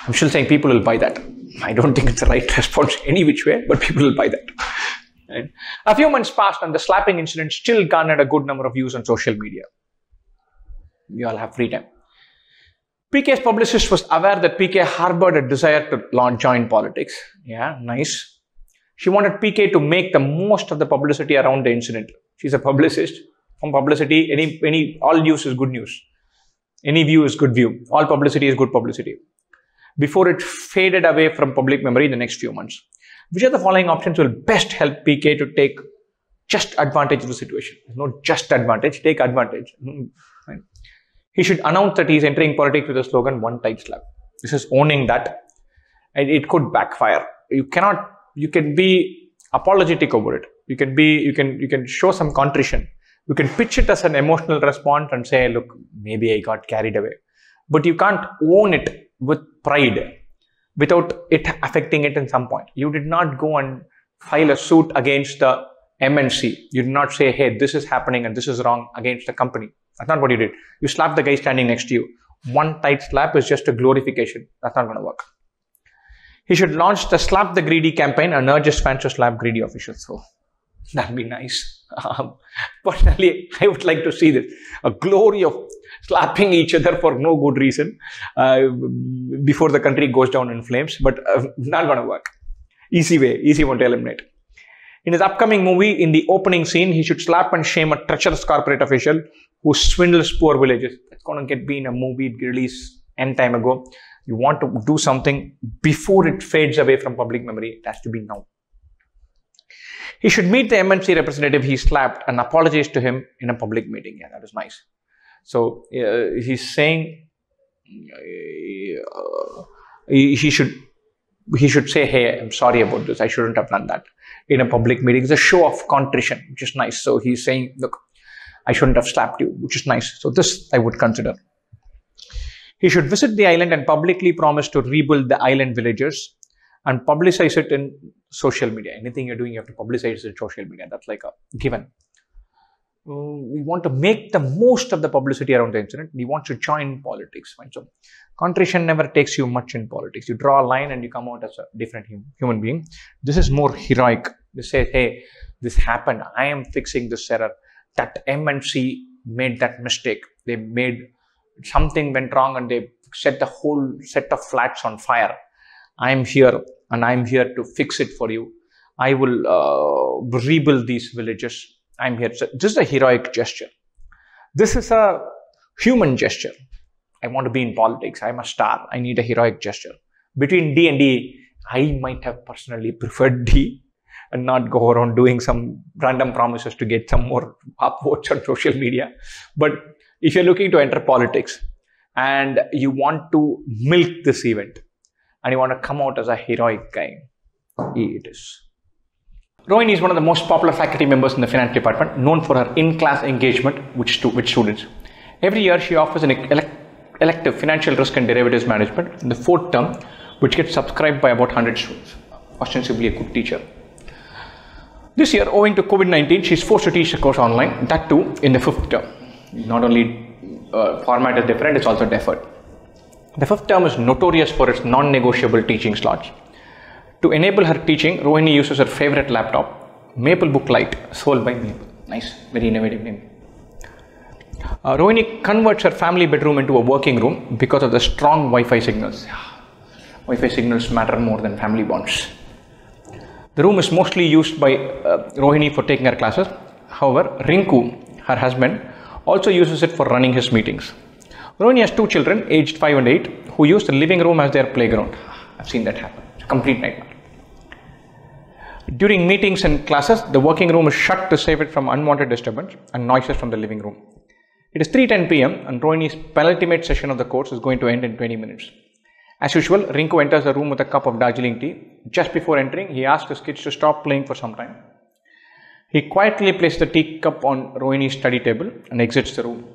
I'm still saying people will buy that. I don't think it's the right response any which way, but people will buy that. Right? A few months passed and the slapping incident still garnered a good number of views on social media. You all have free time. PK's publicist was aware that PK harbored a desire to join politics. Yeah, nice. She wanted PK to make the most of the publicity around the incident. She's a publicist. From publicity, all news is good news. Any view is good view. All publicity is good publicity. Before it faded away from public memory in the next few months. Which of the following options will best help PK to take just advantage of the situation? No just advantage, take advantage. Right? He should announce that he is entering politics with the slogan, one tight slap. This is owning that, and it could backfire. You can be apologetic over it. You can show some contrition. You can pitch it as an emotional response and say, look, maybe I got carried away. But you can't own it with pride without it affecting it in some point. You did not go and file a suit against the MNC. You did not say, hey, this is happening and this is wrong against the company. That's not what you did. You slapped the guy standing next to you. One tight slap is just a glorification. That's not going to work. He should launch the Slap the Greedy campaign and urge his fans to slap greedy officials. So that'd be nice. Personally, I would like to see this. A glory of slapping each other for no good reason before the country goes down in flames, but not going to work. Easy way, easy one to eliminate. In his upcoming movie, in the opening scene, he should slap and shame a treacherous corporate official who swindles poor villages. That's going to be in a movie released N time ago. You want to do something before it fades away from public memory. It has to be now. He should meet the MNC representative he slapped and apologize to him in a public meeting. Yeah, that is nice. So he's saying he should say, hey, I'm sorry about this. I shouldn't have done that in a public meeting. It's a show of contrition, which is nice. So he's saying, look, I shouldn't have slapped you, which is nice. So this I would consider. He should visit the island and publicly promise to rebuild the island villagers and publicize it in social media. Anything you're doing, you have to publicize it in social media. That's like a given. We want to make the most of the publicity around the incident. We want to join politics. Right? So contrition never takes you much in politics. You draw a line and you come out as a different human being. This is more heroic. This says, hey, this happened. I am fixing this error. That MNC made that mistake. They made something went wrong and they set the whole set of flats on fire. I'm here and I'm here to fix it for you. I will rebuild these villages. I'm here. So this is a heroic gesture. This is a human gesture. I want to be in politics. I'm a star. I need a heroic gesture. Between D and D, I might have personally preferred D and not go around doing some random promises to get some more upvotes on social media. But if you're looking to enter politics and you want to milk this event and you want to come out as a heroic guy, E it is. Rohini is one of the most popular faculty members in the finance department, known for her in-class engagement with students. Every year, she offers an elective financial risk and derivatives management in the 4th term, which gets subscribed by about 100 students. Ostensibly a good teacher. This year, owing to COVID-19, she is forced to teach the course online, that too in the 5th term. Not only format is different, it's also deferred. The 5th term is notorious for its non-negotiable teaching slots. To enable her teaching, Rohini uses her favorite laptop, MapleBook Lite, sold by Maple. Nice, very innovative name. Rohini converts her family bedroom into a working room because of the strong Wi-Fi signals. Wi-Fi signals matter more than family bonds. The room is mostly used by Rohini for taking her classes. However, Rinku, her husband, also uses it for running his meetings. Rohini has 2 children, aged 5 and 8, who use the living room as their playground. I've seen that happen. It's a complete nightmare. During meetings and classes, the working room is shut to save it from unwanted disturbance and noises from the living room. It is 3:10 p.m. and Rohini's penultimate session of the course is going to end in 20 minutes. As usual, Rinku enters the room with a cup of Darjeeling tea. Just before entering, he asks his kids to stop playing for some time. He quietly places the teacup on Rohini's study table and exits the room,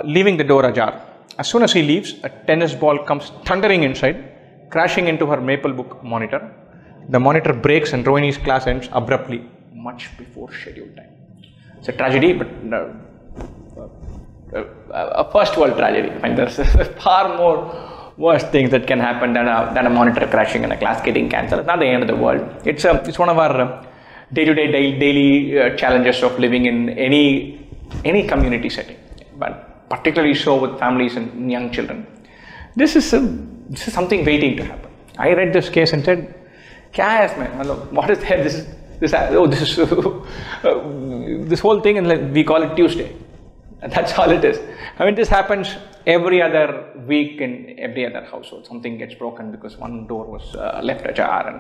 leaving the door ajar. As soon as he leaves, a tennis ball comes thundering inside, crashing into her MapleBook monitor. The monitor breaks and Rohini's class ends abruptly, much before scheduled time. It's a tragedy, but a first world tragedy. I mean, there's far more worse things that can happen than a monitor crashing and a class getting cancelled. It's not the end of the world. It's one of our day-to-day daily challenges of living in any community setting, but particularly so with families and young children. This is something waiting to happen. I read this case and said, "Kya hai man? What is there? This whole thing, and we call it Tuesday." And that's all it is. I mean, this happens every other week in every other household. Something gets broken because one door was left ajar, and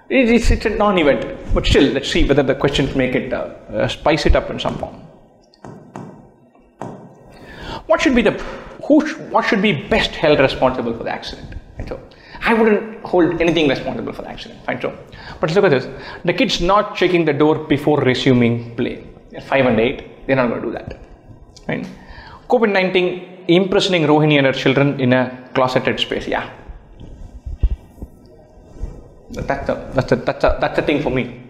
it's a non-event. But still, let's see whether the questions make it spice it up in some form. What should be best held responsible for the accident? And so, I wouldn't hold anything responsible for the accident. Fine, so. But look at this. The kid's not checking the door before resuming play. They're 5 and 8. They're not going to do that. Right? COVID-19 imprisoning Rohini and her children in a closeted space. Yeah. That's a thing for me.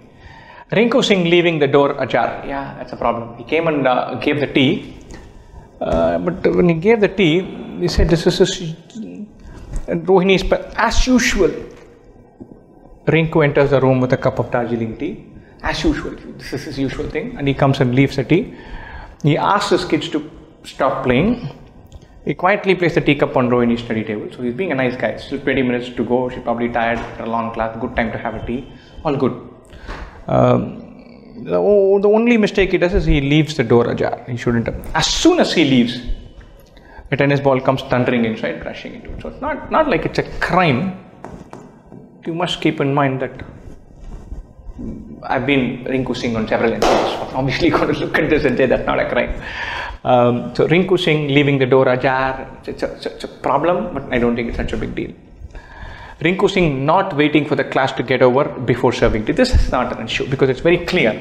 Rinku Singh leaving the door ajar. Yeah, that's a problem. He came and gave the tea. But when he gave the tea, he said, "This is and Rohini is as usual." Rinku enters the room with a cup of Darjeeling tea. As usual. This is his usual thing. And he comes and leaves the tea. He asks his kids to stop playing. He quietly placed the teacup on Rohini's study table. So he's being a nice guy. Still 20 minutes to go. She's probably tired after a long class. Good time to have a tea. All good. The only mistake he does is he leaves the door ajar. He shouldn't have. As soon as he leaves, a tennis ball comes thundering inside, crashing into it. So it's not like it's a crime. You must keep in mind that I've been Rinku Singh on several incidents. I'm obviously going to look at this and say that's not a crime. So Rinku Singh leaving the door ajar, it's a problem, but I don't think it's such a big deal. Rinku Singh not waiting for the class to get over before serving tea. This is not an issue because it's very clear.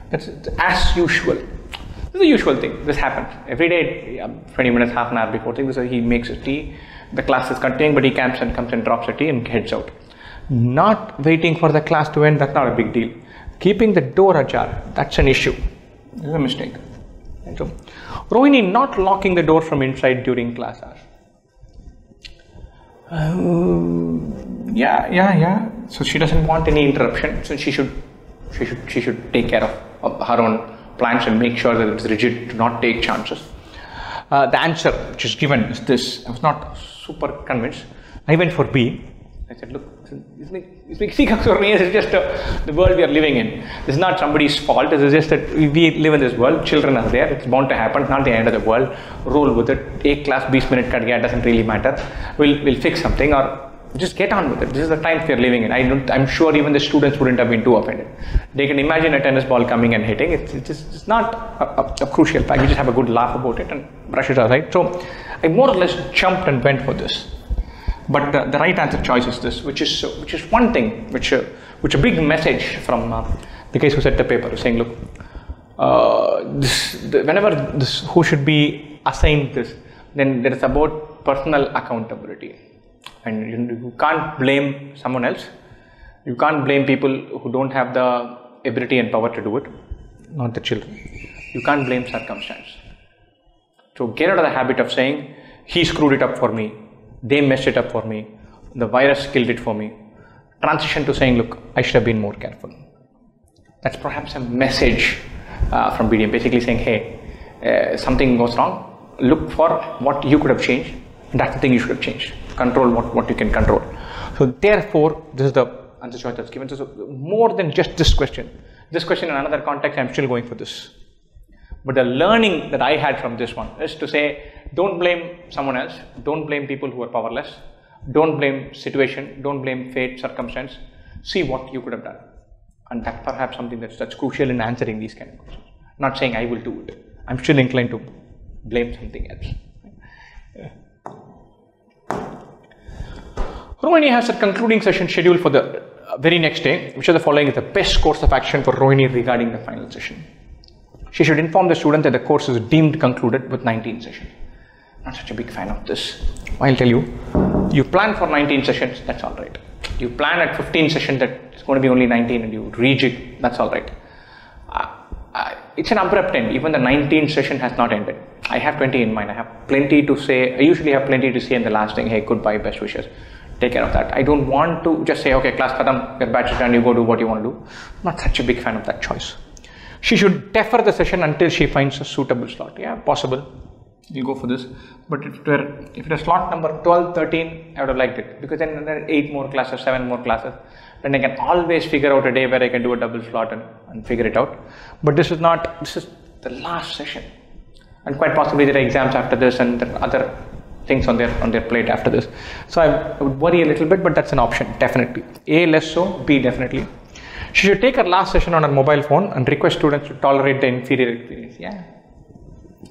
That's as usual. This is the usual thing. This happens every day, 20 minutes, half an hour before things. So he makes his tea. The class is continuing, but he comes and drops the tea and heads out. Not waiting for the class to end, that's not a big deal. Keeping the door ajar, that's an issue. This is a mistake. And so, Rohini not locking the door from inside during class hours. Yeah. So she doesn't want any interruption. So she should take care of her own plans and make sure that it's rigid, to not take chances. The answer which is given is this. I was not super convinced. I went for B. I said, look, it's just the world we are living in. This is not somebody's fault. This is just that we live in this world. Children are there. It's bound to happen. It's not the end of the world. Roll with it. A class 20 minute cut gaya doesn't really matter. We'll fix something or just get on with it. This is the times we are living in. I'm sure even the students wouldn't have been too offended. They can imagine a tennis ball coming and hitting. It's not a crucial fact. We just have a good laugh about it and brush it aside. So I more or less jumped and went for this. But the right answer choice is this, which is one thing, which a big message from the guys who set the paper, saying, look, who should be assigned this, then there is about personal accountability, and you can't blame someone else. You can't blame people who don't have the ability and power to do it, not the children. You can't blame circumstance. So get out of the habit of saying, he screwed it up for me. They messed it up for me. The virus killed it for me. Transition to saying, look, I should have been more careful. That's perhaps a message from BDM, basically saying, hey, something goes wrong. Look for what you could have changed. And that's the thing you should have changed. Control what you can control. So therefore, this is the answer choice that's given. So more than just this question in another context, I'm still going for this. But the learning that I had from this one is to say, don't blame someone else. Don't blame people who are powerless. Don't blame situation. Don't blame fate, circumstance. See what you could have done. And that's perhaps something that's crucial in answering these kind of questions. Not saying I will do it. I'm still inclined to blame something else. Rohini has a concluding session scheduled for the very next day, which are the following is the best course of action for Rohini regarding the final session. She should inform the student that the course is deemed concluded with 19 sessions. Not such a big fan of this. I'll tell you, you plan for 19 sessions, that's all right. You plan at 15 sessions that it's going to be only 19 and you rejig, that's all right. It's an abrupt end. Even the 19th session has not ended. I have 20 in mind. I have plenty to say. I usually have plenty to say in the last thing. Hey, goodbye, best wishes. Take care of that. I don't want to just say, okay, class khatam, your batch is done, you go do what you want to do. I'm not such a big fan of that choice. She should defer the session until she finds a suitable slot. Yeah, possible. You go for this. But if it was slot number 12, 13, I would have liked it. Because then there are 8 more classes, 7 more classes. Then I can always figure out a day where I can do a double slot and figure it out. But this is the last session. And quite possibly there are exams after this and there are other things on their plate after this. So I would worry a little bit, but that's an option, definitely. A, less so, B, definitely. She should take her last session on her mobile phone and request students to tolerate the inferior experience. Yeah,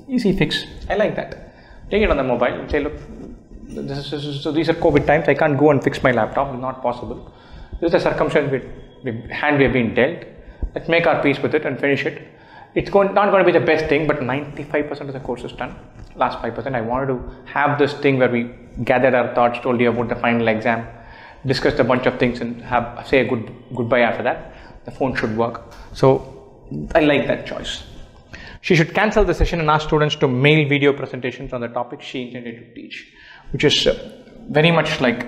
easy fix. I like that. Take it on the mobile and say, look, so these are COVID times. I can't go and fix my laptop. Not possible. This is the circumstance we have been dealt. Let's make our peace with it and finish it. It's not going to be the best thing, but 95% of the course is done. Last 5%, I wanted to have this thing where we gathered our thoughts, told you about the final exam, discussed a bunch of things and say a goodbye after that. The phone should work. So I like that choice. She should cancel the session and ask students to mail video presentations on the topic she intended to teach, which is very much like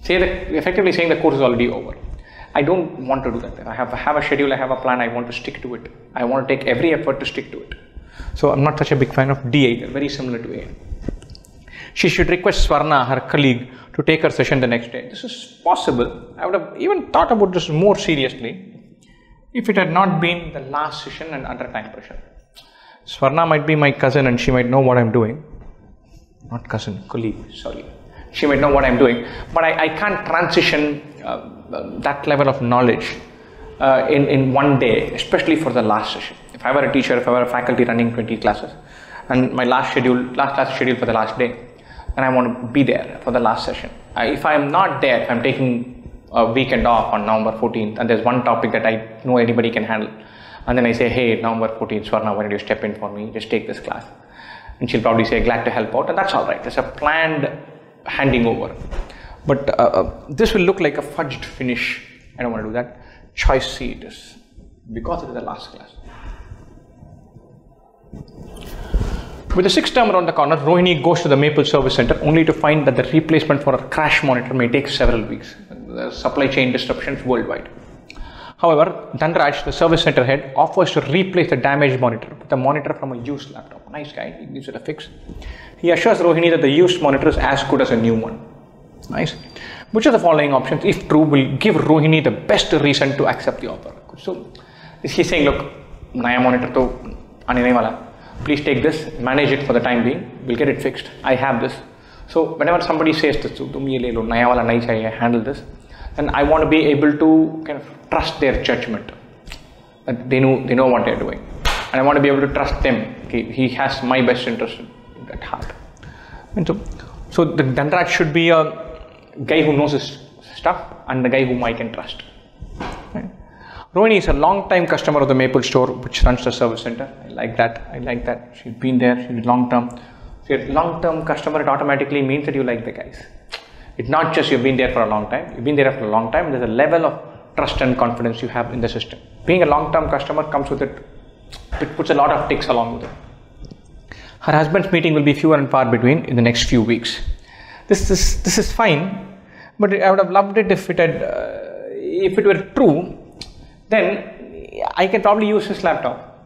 effectively saying the course is already over. I don't want to do that. I have a schedule, I have a plan, I want to stick to it. I want to take every effort to stick to it. So I'm not such a big fan of D either, very similar to A. She should request Swarna, her colleague, to take her session the next day. This is possible. I would have even thought about this more seriously if it had not been the last session and under time pressure. Swarna might be my cousin and she might know what I'm doing. Not cousin, colleague, sorry. She might know what I'm doing, but I can't transition that level of knowledge in one day, especially for the last session. If I were a teacher, if I were a faculty running 20 classes, and my last class is scheduled for the last day, and I want to be there for the last session. If I'm not there, if I'm taking a weekend off on November 14th, and there's one topic that I know anybody can handle, and then I say, hey, November 14th, Swarna, why don't you step in for me? Just take this class. And she'll probably say, glad to help out, and that's all right. It's a planned handing over. But this will look like a fudged finish. I don't want to do that. Choice C it is, because it is the last class. With the 6th term around the corner, Rohini goes to the Maple Service Center only to find that the replacement for her crash monitor may take several weeks. There are supply chain disruptions worldwide. However, Dhanraj, the service center head, offers to replace the damaged monitor with a monitor from a used laptop. Nice guy, he gives it a fix. He assures Rohini that the used monitor is as good as a new one. Nice. Which of the following options, if true, will give Rohini the best reason to accept the offer? So, he's saying, look, naya monitor to aane nahi wala. Please take this, manage it for the time being, we'll get it fixed. I have this. So, whenever somebody says this, tum ye le lo, naya wala nahi chahiye, handle this, then I want to be able to kind of trust their judgment. That they know what they're doing. And I want to be able to trust them. Okay, he has my best interest at heart. And so the Dhanraj should be a guy who knows his stuff and the guy whom I can trust. Right? Rohini is a long-time customer of the Maple store, which runs the service center. I like that. She's been there. She's long-term. If you're a long-term customer, it automatically means that you like the guys. It's not just you've been there for a long time. You've been there for a long time. There's a level of trust and confidence you have in the system. Being a long-term customer comes with it. It puts a lot of ticks along with it. Her husband's meeting will be fewer and far between in the next few weeks. This is fine, but I would have loved it if it were true. Then I can probably use his laptop.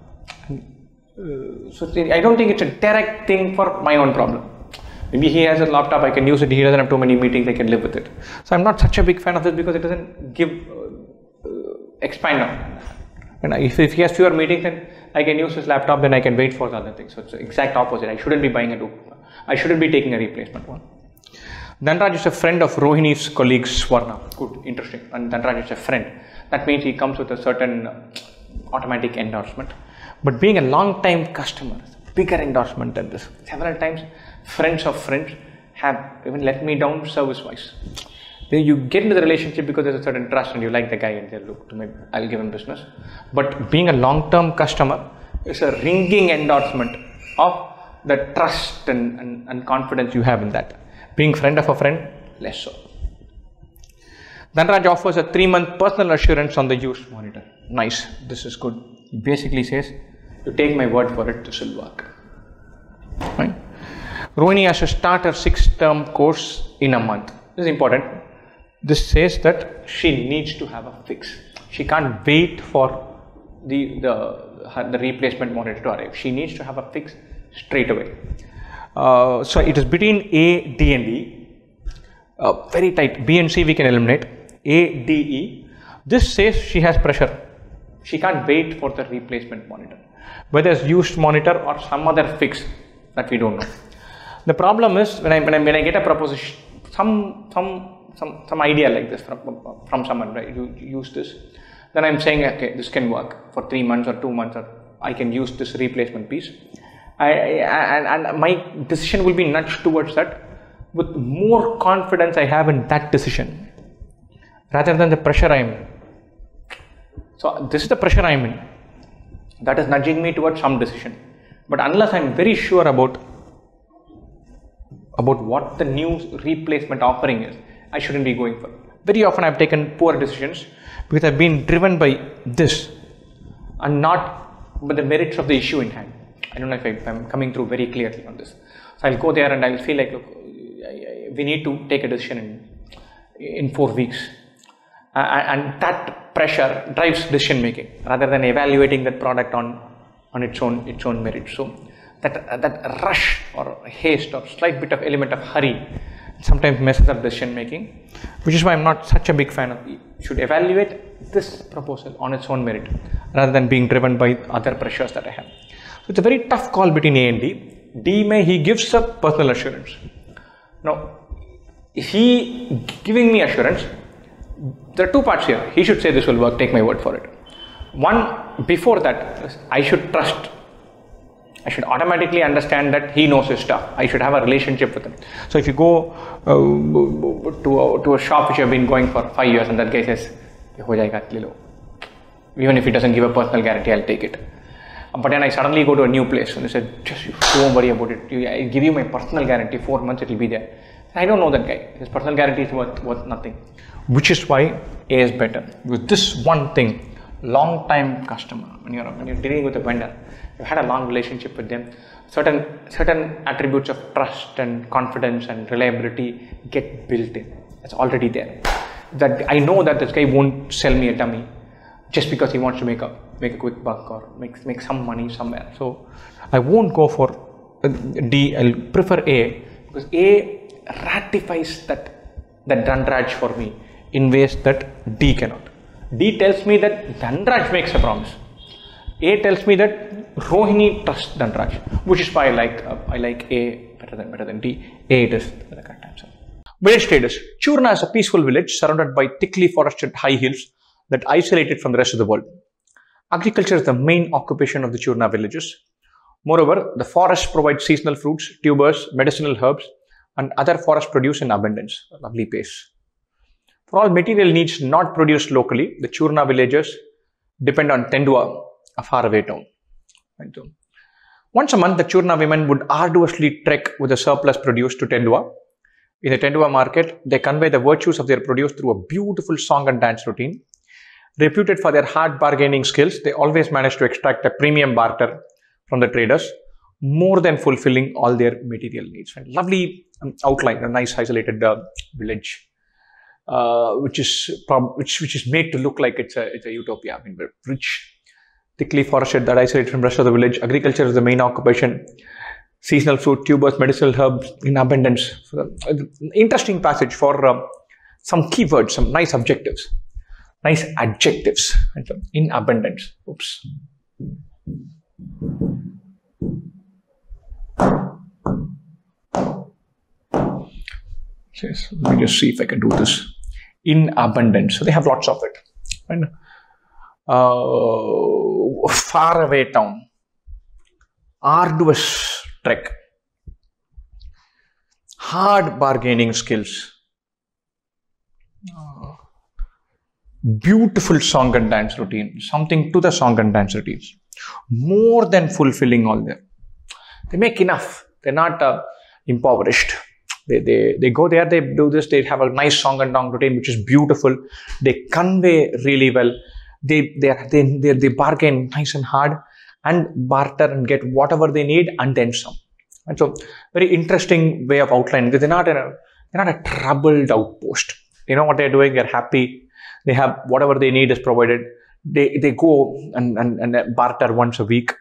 So I don't think it's a direct thing for my own problem. Maybe he has a laptop, I can use it. He doesn't have too many meetings, I can live with it. So I'm not such a big fan of this because it doesn't expand on. And if he has fewer meetings, then I can use his laptop, then I can wait for the other things. So it's the exact opposite. I shouldn't be I shouldn't be taking a replacement one. Dhanraj is a friend of Rohini's colleague Swarna. Good, interesting. And Dhanraj is a friend. That means he comes with a certain automatic endorsement. But being a long-time customer, it's a bigger endorsement than this. Several times, friends of friends have even let me down service-wise. You get into the relationship because there's a certain trust and you like the guy and they look to me, I'll give him business. But being a long-term customer is a ringing endorsement of the trust and confidence you have in that. Being friend of a friend, less so. Dhanraj offers a 3-month personal assurance on the used monitor. Nice, this is good. He basically says, you take my word for it, this will work. Right? Rohini has to start her 6-term course in a month. This is important. This says that she needs to have a fix. She can't wait for the replacement monitor to arrive. She needs to have a fix straight away. So it is between A, D and E. Very tight. B and C we can eliminate. A, D, E. This says she has pressure. She can't wait for the replacement monitor. Whether it's used monitor or some other fix that we don't know. The problem is when I get a proposition, some idea like this from someone, right? You use this, then I'm saying, okay, this can work for 3 months or 2 months, or I can use this replacement piece. And my decision will be nudged towards that with more confidence I have in that decision rather than the pressure I am in. So this is the pressure I am in. That is nudging me towards some decision. But unless I'm very sure about what the new replacement offering is, I shouldn't be going for it. Very often I've taken poor decisions because I've been driven by this and not by the merits of the issue in hand. I don't know if I'm coming through very clearly on this. So I'll go there and I'll feel like, look, we need to take a decision in 4 weeks. And that pressure drives decision making rather than evaluating that product on its own merit. So that rush or haste or slight bit of element of hurry sometimes messes up decision making, which is why I'm not such a big fan of it. You should evaluate this proposal on its own merit rather than being driven by other pressures that I have. So it's a very tough call between A and D. He gives a personal assurance. Now, he giving me assurance, there are 2 parts here. He should say this will work, take my word for it. One, before that, I should trust. I should automatically understand that he knows his stuff. I should have a relationship with him. So if you go to a shop which you have been going for 5 years and that guy says, ho jayega, le lo. Even if he doesn't give a personal guarantee, I'll take it. But then I suddenly go to a new place and they said, just don't worry about it. I give you my personal guarantee, 4 months it will be there. I don't know that guy. His personal guarantee is worth nothing. Which is why A is better. With this one thing, long time customer, when you're dealing with a vendor, you've had a long relationship with them, certain attributes of trust and confidence and reliability get built in. It's already there. That I know that this guy won't sell me a dummy. just because he wants to make a quick buck or make some money somewhere. So I won't go for D. I'll prefer A, because A ratifies that Dhanraj for me in ways that D cannot. D tells me that Dhanraj makes a promise. A tells me that Rohini trusts Dhanraj, which is why I like A better than D. A it is the correct answer. Village status. Churna is a peaceful village surrounded by thickly forested high hills that isolate it from the rest of the world. Agriculture is the main occupation of the Churna villages. Moreover, the forests provide seasonal fruits, tubers, medicinal herbs, and other forest produce in abundance. A lovely place. For all material needs not produced locally, the Churna villagers depend on Tendua, a faraway town. Once a month, the Churna women would arduously trek with the surplus produce to Tendua. In the Tendua market, they convey the virtues of their produce through a beautiful song and dance routine. Reputed for their hard bargaining skills, they always manage to extract a premium barter from the traders, more than fulfilling all their material needs. And lovely outline, a nice isolated village, which is made to look like it's a utopia. I mean, rich, thickly forested, that isolated from the rest of the village. Agriculture is the main occupation. Seasonal fruit, tubers, medicinal herbs in abundance. So, interesting passage for some keywords, some nice objectives, nice adjectives. In abundance. Oops. Yes, let me just see if I can do this. In abundance. So they have lots of it. And far away town. Arduous trek. Hard bargaining skills. Beautiful song and dance routine. Something to the song and dance routines. More than fulfilling all there. They make enough. They're not impoverished. They go there, they do this, they have a nice song and dance routine, which is beautiful. They convey really well. They bargain nice and hard and barter and get whatever they need and then some. And so, very interesting way of outlining. They're not a troubled outpost. They know what they're doing. They're happy. They have whatever they need is provided. They go and barter once a week.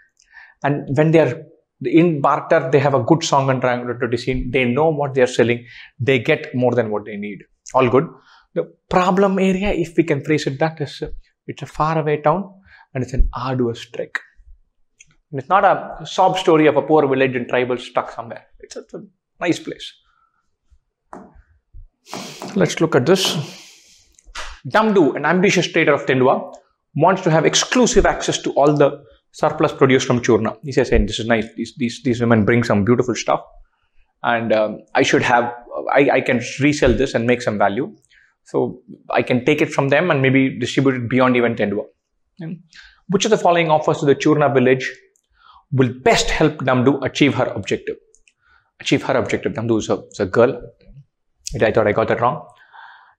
And when they're in barter, they have a good song and dance scene. They know what they're selling. They get more than what they need. All good. The problem area, if we can phrase it, that is, it's a faraway town and it's an arduous trek. And it's not a sob story of a poor village and tribal stuck somewhere. It's a nice place. Let's look at this. Damdu, an ambitious trader of Tendua, wants to have exclusive access to all the surplus produce from Churna. He says, hey, this is nice. These women bring some beautiful stuff, and I can resell this and make some value. So I can take it from them and maybe distribute it beyond even Tendua. Which of the following offers to the Churna village will best help Damdu achieve her objective? Damdu is a girl. I thought I got that wrong.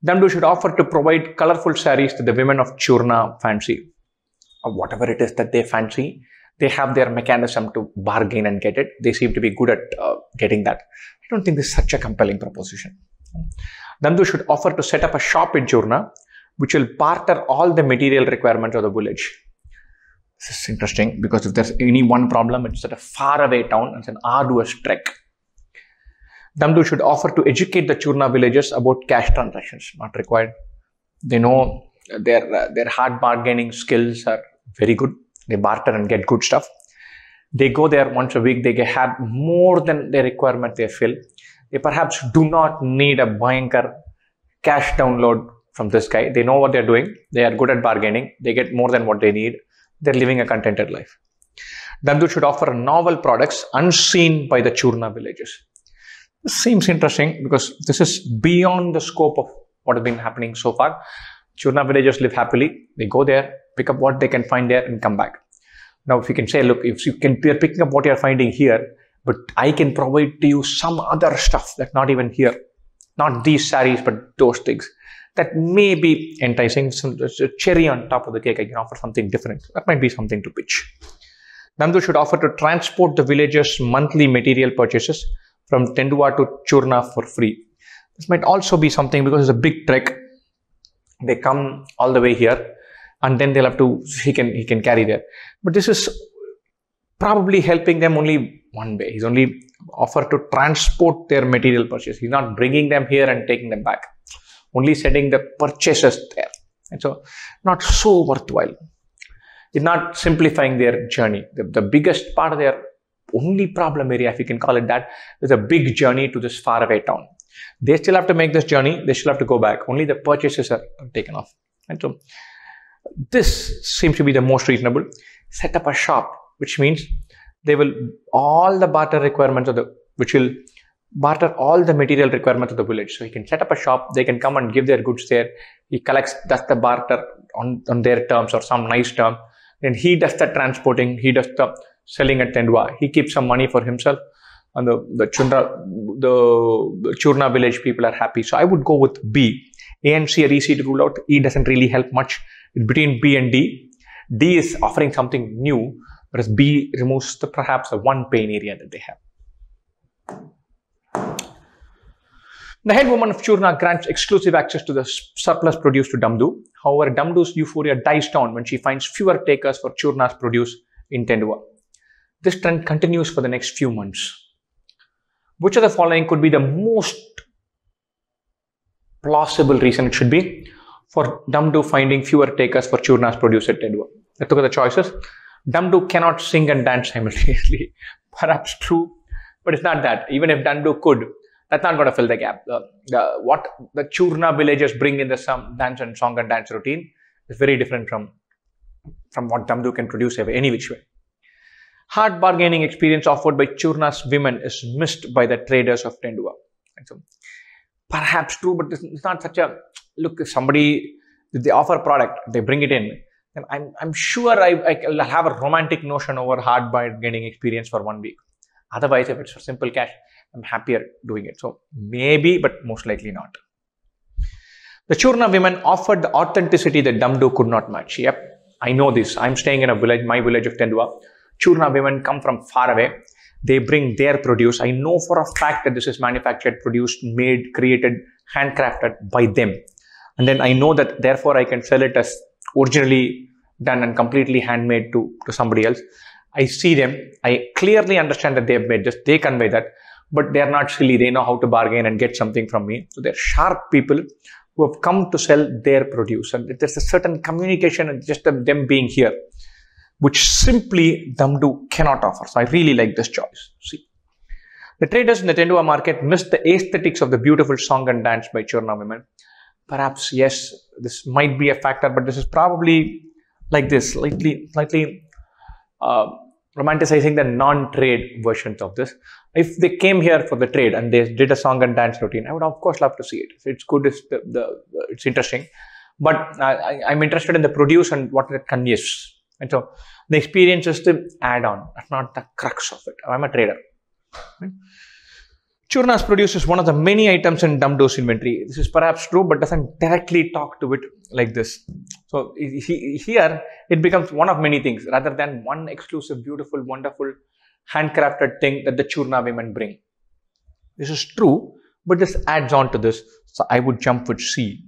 Damdu should offer to provide colorful saris that the women of Churna fancy. Or whatever it is that they fancy, they have their mechanism to bargain and get it. They seem to be good at getting that. I don't think this is such a compelling proposition. Damdu should offer to set up a shop in Churna, which will barter all the material requirements of the village. This is interesting because if there's any one problem, it's at a faraway town. It's an arduous trek. Damdu should offer to educate the Churna villagers about cash transactions. Not required. They know their hard bargaining skills are very good. They barter and get good stuff. They go there once a week. They have more than their requirement they fill. They perhaps do not need a Bhayankar cash download from this guy. They know what they're doing. They are good at bargaining. They get more than what they need. They're living a contented life. Damdu should offer novel products unseen by the Churna villagers. This seems interesting because this is beyond the scope of what has been happening so far. Churna villagers live happily. They go there, pick up what they can find there and come back. Now, if you can say, look, you're picking up what you're finding here, but I can provide to you some other stuff that's not even here. Not these saris, but those things. That may be enticing. There's a cherry on top of the cake. I can offer something different. That might be something to pitch. Damdu should offer to transport the villagers' monthly material purchases from Tendua to Churna for free. This might also be something because it's a big trek. They come all the way here and then they'll have to, he can carry there. But this is probably helping them only one way. He's only offered to transport their material purchase. He's not bringing them here and taking them back, only sending the purchases there. And so not so worthwhile. It's not simplifying their journey. The biggest part of their only problem area, if you can call it that, is a big journey to this faraway town. They still have to make this journey. They still have to go back. Only the purchases are taken off. And so this seems to be the most reasonable. Set up a shop, which means they will, all the barter requirements of the, which will barter all the material requirements of the village. So he can set up a shop, they can come and give their goods there. He collects, does the barter on their terms or some nice term. Then he does the transporting, he does the selling at Tendua. He keeps some money for himself, and the Churna village people are happy. So I would go with B. A and C are easy to rule out. E doesn't really help much. Between B and D, D is offering something new, whereas B removes perhaps the one pain area that they have. The head woman of Churna grants exclusive access to the surplus produce to Damdu. However, Damdu's euphoria dies down when she finds fewer takers for Churna's produce in Tendua. This trend continues for the next few months. Which of the following could be the most plausible reason it should be for Damdu finding fewer takers for Churna's produce at Tendua? Let's look at the choices. Damdu cannot sing and dance simultaneously. Perhaps true, but it's not that. Even if Damdu could, that's not going to fill the gap. What the Churna villagers bring in the dance and song and dance routine is very different from what Damdu can produce any which way. Hard bargaining experience offered by Churna's women is missed by the traders of Tendua. And so, perhaps true, but it's not such a, look, if they offer a product, they bring it in, then I'm sure I'll have a romantic notion over hard bargaining experience for 1 week. Otherwise, if it's for simple cash, I'm happier doing it. So maybe, but most likely not. The Churna women offered the authenticity that Damdu could not match. Yep, I know this. I'm staying in a village, my village of Tendua. Churna women come from far away. They bring their produce. I know for a fact that this is manufactured, produced, made, created, handcrafted by them. And then I know that therefore I can sell it as originally done and completely handmade to somebody else. I see them. I clearly understand that they have made this. They convey that. But they are not silly. They know how to bargain and get something from me. So they're sharp people who have come to sell their produce. And there's a certain communication and just them being here, which simply Damdu cannot offer. So I really like this choice. See, the traders in the Tendua market missed the aesthetics of the beautiful song and dance by Churna women. Perhaps, yes, this might be a factor, but this is probably like this, slightly romanticizing the non-trade versions of this. If they came here for the trade and they did a song and dance routine, I would of course love to see it. If it's good, it's interesting. But I'm interested in the produce and what it conveys. And so the experience is the add-on, not the crux of it. I'm a trader. Right? Churna's produce is one of the many items in Damdu's inventory. This is perhaps true, but doesn't directly talk to it like this. So here it becomes one of many things rather than one exclusive, beautiful, wonderful, handcrafted thing that the Churna women bring. This is true, but this adds on to this. So I would jump with C.